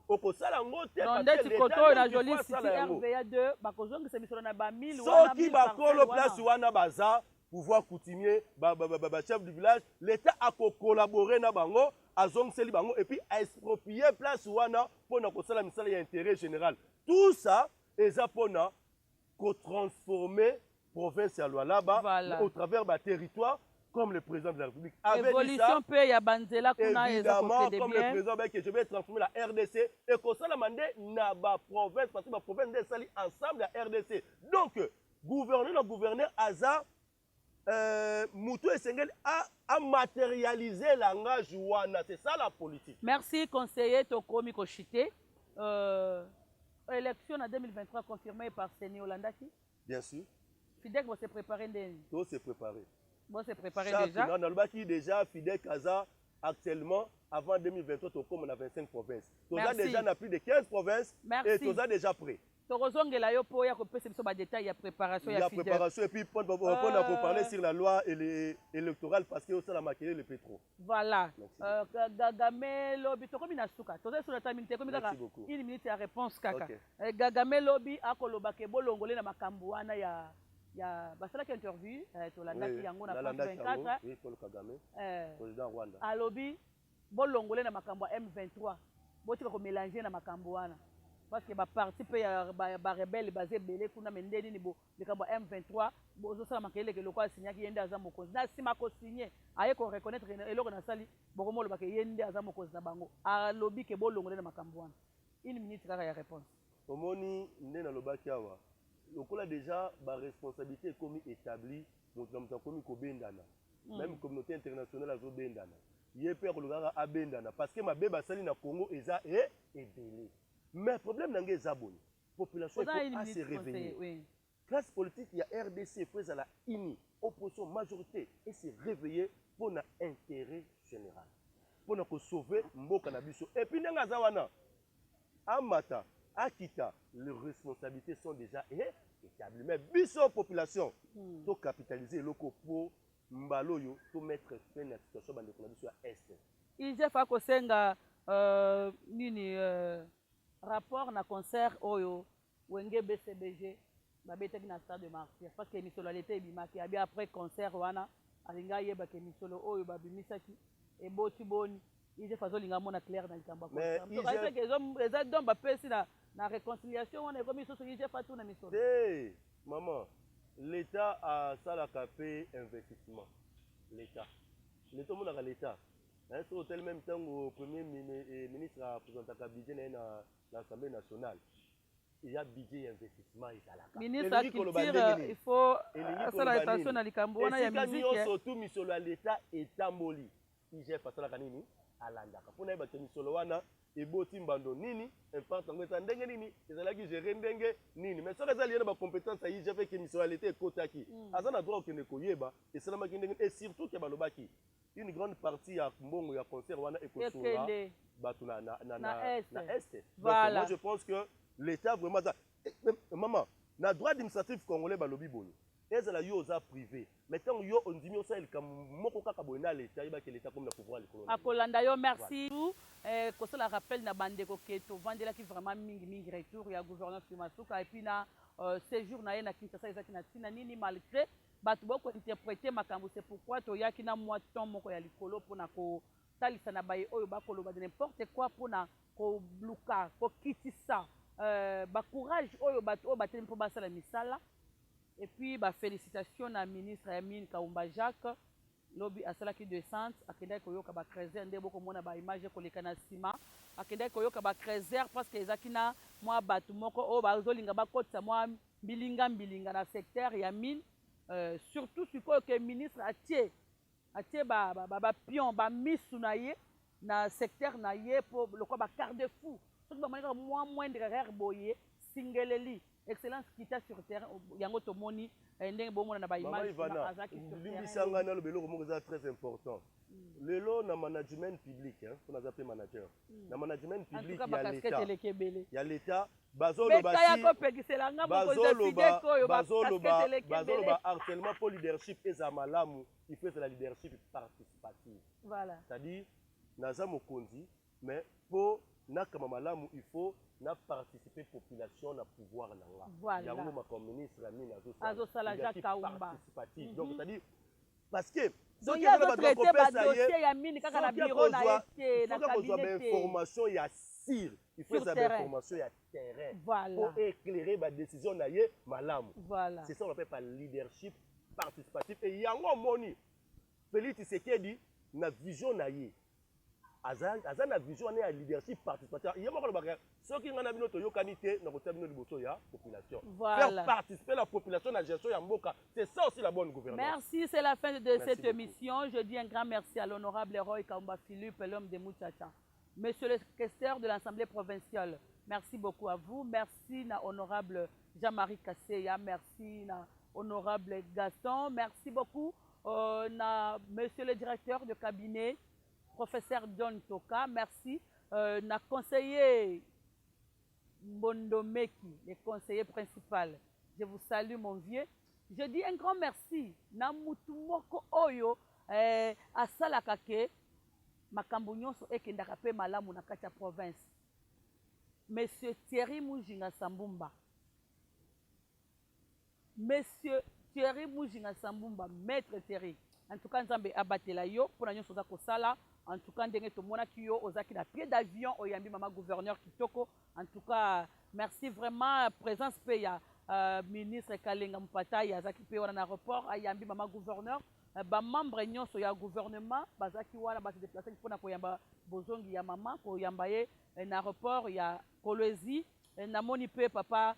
okosala ngo ndeti koto na joli city RVA 2 bakozongisa misolo na ba 1000 soki bakolo place wana baza pouvoir coutumier chef du village l'état a collaboré na bango azongiseli bango et puis a exproprié place wana pona kosala misala ya intérêt général. Tout ça eza pona ko transformer province ya Lualaba au travers ba territoire comme le président de la République avait dit ça. Évidemment, comme le président que je vais transformer la RDC et que ça la mandé na ba province parce que ma province est sali ensemble la RDC. Donc gouverneur Aza Moutou Essengel a matérialisé l'engagement Jouana. C'est ça la politique. Merci conseiller Tokomi Kochité. Élection en 2023 confirmée par Séné Olandaki. Bien sûr. Fidek va se préparer. Tout s'est préparé. Bon, c'est préparé déjà. Non, déjà, Fidel Kaza, actuellement, avant 2023, on a 25 provinces. Tu as déjà plus de 15 provinces. Merci. Et tu as déjà prêt. Tu as détails, il y a préparation. Il y a préparation. Et puis, on a parlé sur la loi électorale parce que ça a maquillé le pétrole. Voilà. Gagame Lobby, tu as une minute de réponse. Gagame Lobby, a kolobake bolongolé na makambuana ya. Il y a une interview, yango na 24. Oui, Paul Kagame, président Rwanda. À lobby, bon longolé na makambo M23. Bon tu vas mélanger na makambo wana. Parce que ba parti pe ya ba rebelle basé belé kuna mendeni ni bo le kambo M23 bo zo sala makele ke lokwa signé ki yende aza mokonzi. Na sima ko signé, aye ko reconnaître eloko na sali bo ko ba ke yende aza mokonzi na bango. À lobby ke bon longolé na makambo wana. Une minute kaka ya réponse. Omoni ndena lobaki awa. Lokola déjà la responsabilité est comme établie, même communauté internationale a bendana. Il peut a bendana parce que ma bébé sali na Congo eza est belé. Mais le problème n'est pas bon. La population est se réveiller. Classe politique, il y a RDC, il la INI, opposition, majorité, et se réveiller pour l'intérêt général. Pour sauver Mboka Nabiso. Et puis, nous avons Amata. Akita, les responsabilités sont déjà établies. Mais biso population, to capitaliser loko pour mbaloyo, to mettre fin à la situation de la Est. Il y a kosenga nini rapport na concert oyo wenge BCBG babete na stade de Martyrs parce que misolalité bimaki abi après concert wana alinga yeba ke misolo oyo babimisaki e boti boni il y a façon linga mona clair dans le camp. Mais ils ont bapesi na réconciliation on est comme ils sont sur IGF tout na misolo. Hey maman, l'État a ça la capé investissement. L'État monaka l'État. Sur tel même temps au premier ministre a présenté un budget dans l'Assemblée nationale. Il y a budget investissement et ça la. Ministre de la culture, il faut ça la attention na likambo wana ya musique. Et surtout misolo à l'État est tamboli. IGF ça la kanini alandaka. Pour na ba misolo wana eboti mbando nini impact ngweta ndenge nini ezalaki gérer ndenge nini mais ça les lié na ba compétence ya IGF que misoloalité ekotaki. Azana droit que ne koyeba et ça la ndenge et surtout que balobaki une grande partie ya mbongo ya concert wana ekosura batu na est. Voilà. Donc moi je pense que l'État vraiment ça maman na droit administratif congolais balobi boyo ezala yo za privé mais tant yo ondimi ça il kam moko kaka boyena l'État iba que l'État comme na pouvoir l'économie akolanda yo merci ko cela rappelle na bandeko keto vandela ki vraiment mingi retour ya gouverneur Masuka et puis na séjour na ye na Kinshasa ezaki na tina nini malgré batu boko interpréter makambo c'est pourquoi to yaki na moiton moko ya likolo pona ko talisa na baye oyo bakoloba de n'importe quoi pona ko bluka ko kitisa ba courage oyo batu oyo bateli mpo basala misala et puis ba félicitations na ministre Amine Kaumba Jacques lobi asalaki descente akendaki koyoka ba creuser nde boko mona ba image koleka na sima akendaki koyoka ba creuser parce que ezaki na mwa batu moko oyo bazolinga bakotisa mwa mbilinga na secteur ya mine surtout sikoyo ke ministre atie ba pion ba misu na ye na secteur na ye po lokwa ba garde fou soki bamonaka mwa moindre erreur boye singeleli excellence kita sur terrain yango tomoni ndenge bomona na ba image azaki sur terrain limbisanga na lobelo ko moko très important lelo na management public hein on a appelé manager na management public ya l'État bazoloba harcèlement pour leadership eza malamu il fait la leadership participative voilà c'est-à-dire naza mokonzi mais pour nakama malamu il faut na participer population na pouvoir na nga. Voilà. Yango ma ministre Amine azosala Jacques Kaumba. Participatif. Donc c'est-à-dire parce que donc il y a d'autres dossiers ya mini kaka na bureau na été na cabinet information ya sir. Il faut des informations ya terrain. Voilà. Pour éclairer ma décision na ye malamu. Voilà. C'est ça on appelle par leadership participatif et yango moni Félix Tshisekedi na vision na ye. Aza na vision na leadership participatif. Il y a moko ba ceux qui ngana bino to yokani te na kota bino liboso ya population. Voilà. Faire participer la population na gestion ya mboka, c'est ça aussi la bonne gouvernance. Merci, c'est la fin de cette émission. Je dis un grand merci à l'honorable Roy Kaumba Philippe, l'homme de Muchacha. Monsieur le questeur de l'Assemblée provinciale, merci beaucoup à vous. Merci à honorable Jean-Marie Kasseya, merci à honorable Gaston, merci beaucoup à monsieur le directeur de cabinet, professeur John Toka, merci à conseiller Mbondomeki, le conseiller principal. Je vous salue mon vieux. Je dis un grand merci na mutumoko oyo asalaka ke makambo nyonso ekendaka pe malamu na kati ya province. Monsieur Thierry Mujinga Sambumba. Monsieur Thierry Mujinga Sambumba, maître Thierry. En tout cas, Nzambe abatela yo pour nyonso za kosala. En tout cas, ndenge to mona ki yo ozaki na pied d'avion oyambi mama gouverneur Kitoko. En tout cas, merci vraiment présence pe ya ministre Kalenga Mpata yazaki pe wana na aéroport ayambi mama gouverneur. Ba membre nyonso ya gouvernement bazaki wana ba se déplacer mpona koyamba bozongi ya mama koyamba ye na aéroport ya Kolwezi na moni pe papa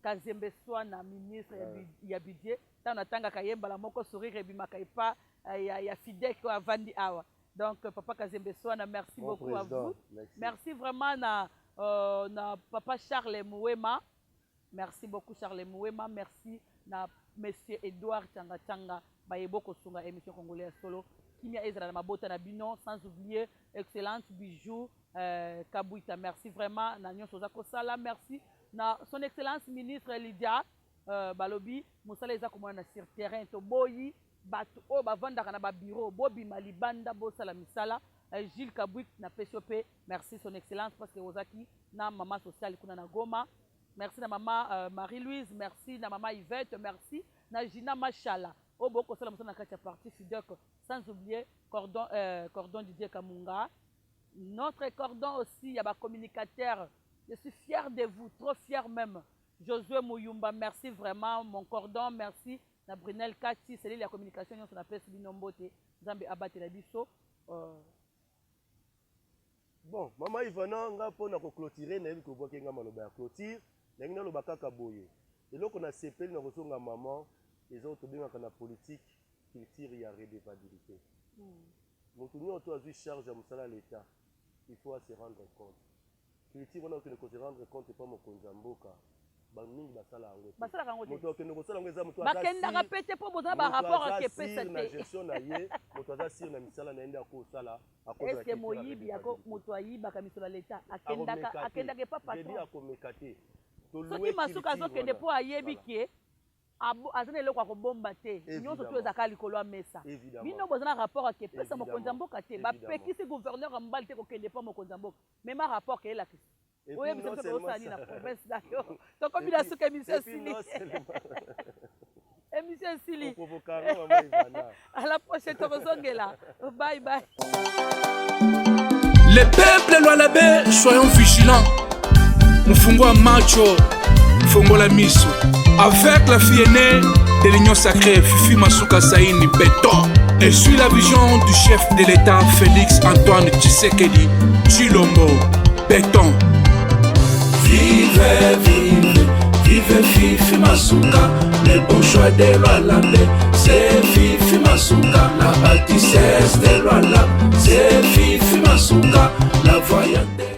Kazembe Swana ministre ya budget tana tanga kayemba la moko sourire bimaka epa ya Fidek ko avandi awa. Donc papa Kazembe Swana, merci beaucoup à vous. Merci vraiment na papa Charles Mouema. Merci beaucoup Charles Mouema, merci na monsieur Edouard Tchanga Tchanga bayeboko sunga émission congolaise solo kimia ezra na mabota na bino, sans oublier excellente bijou Kabouita. Merci vraiment na nyonso za kosala, merci na son excellence ministre Lydia Balobi musala eza komona na sur terrain to boyi batu o bavandaka na ba bureau bobi malibanda bosala misala. Gilles Kabouik na PSOP, merci son excellence parce que ozaki na maman sociale kuna na Goma. Merci na maman Marie-Louise, merci na maman Yvette, merci na Gina Machala. Au beau conseil na katia parti Fidek, sans oublier cordon Didier Kamunga. Notre cordon aussi, il y a des communicateurs. Je suis fier de vous, trop fier même. Josué Mouyumba, merci vraiment. Mon cordon, merci. Na Brunel Kati, c'est la communication, on appelle Binombote, Zambi Abate la Bisso. Bon, maman Ivana, on a pour clôturer, on a vu que vous avez clôture. Nous avons boye. Et là, on a CP, nous avons maman, les autres bien dans la politique, culture et redevabilité. Donc, nous avons vu charge à l'État. Il faut se rendre compte. Culture, on a se rendre compte, pas mon Konzamboka. Banning basala ango. Basala ango. Moto ke no kosala ngeza moto aza. Bakenda kapete po boza ba rapport à KPST. Na gestion na ye, moto aza sir na misala na enda ko sala. Est-ce que moyibi yako moto ayiba ka misala l'État akenda ke pas patron. Je dis akomekate. Soki masuka zo kende po ayebi ke azana eloko akobomba te. Nyonso to ezaka likolo ya mesa. Bino boza na rapport à KPST mokonza mboka te. Ba pekisi gouverneur ambal te ko kende po mokonza mboka. Même rapport ke la oui, mais c'est ça, la province d'accord. Donc, comme il a ce émission Sili. Émission Sili. À la prochaine, là. Bye bye. Les peuples Lualabé, soyons vigilants. Nous fungons macho, fungons la miso. Avec la fille aînée de l'Union sacrée, Fifi Masuka Saini Béton. Et suit la vision du chef de l'État, Félix Antoine Tshisekedi Tshilombo Béton. Vive, vive, vive Fifi Masuka, le bon choix de Lualabé, c'est Fifi Masuka, la bâtissesse de Lualabé, c'est Fifi Masuka, la voyante.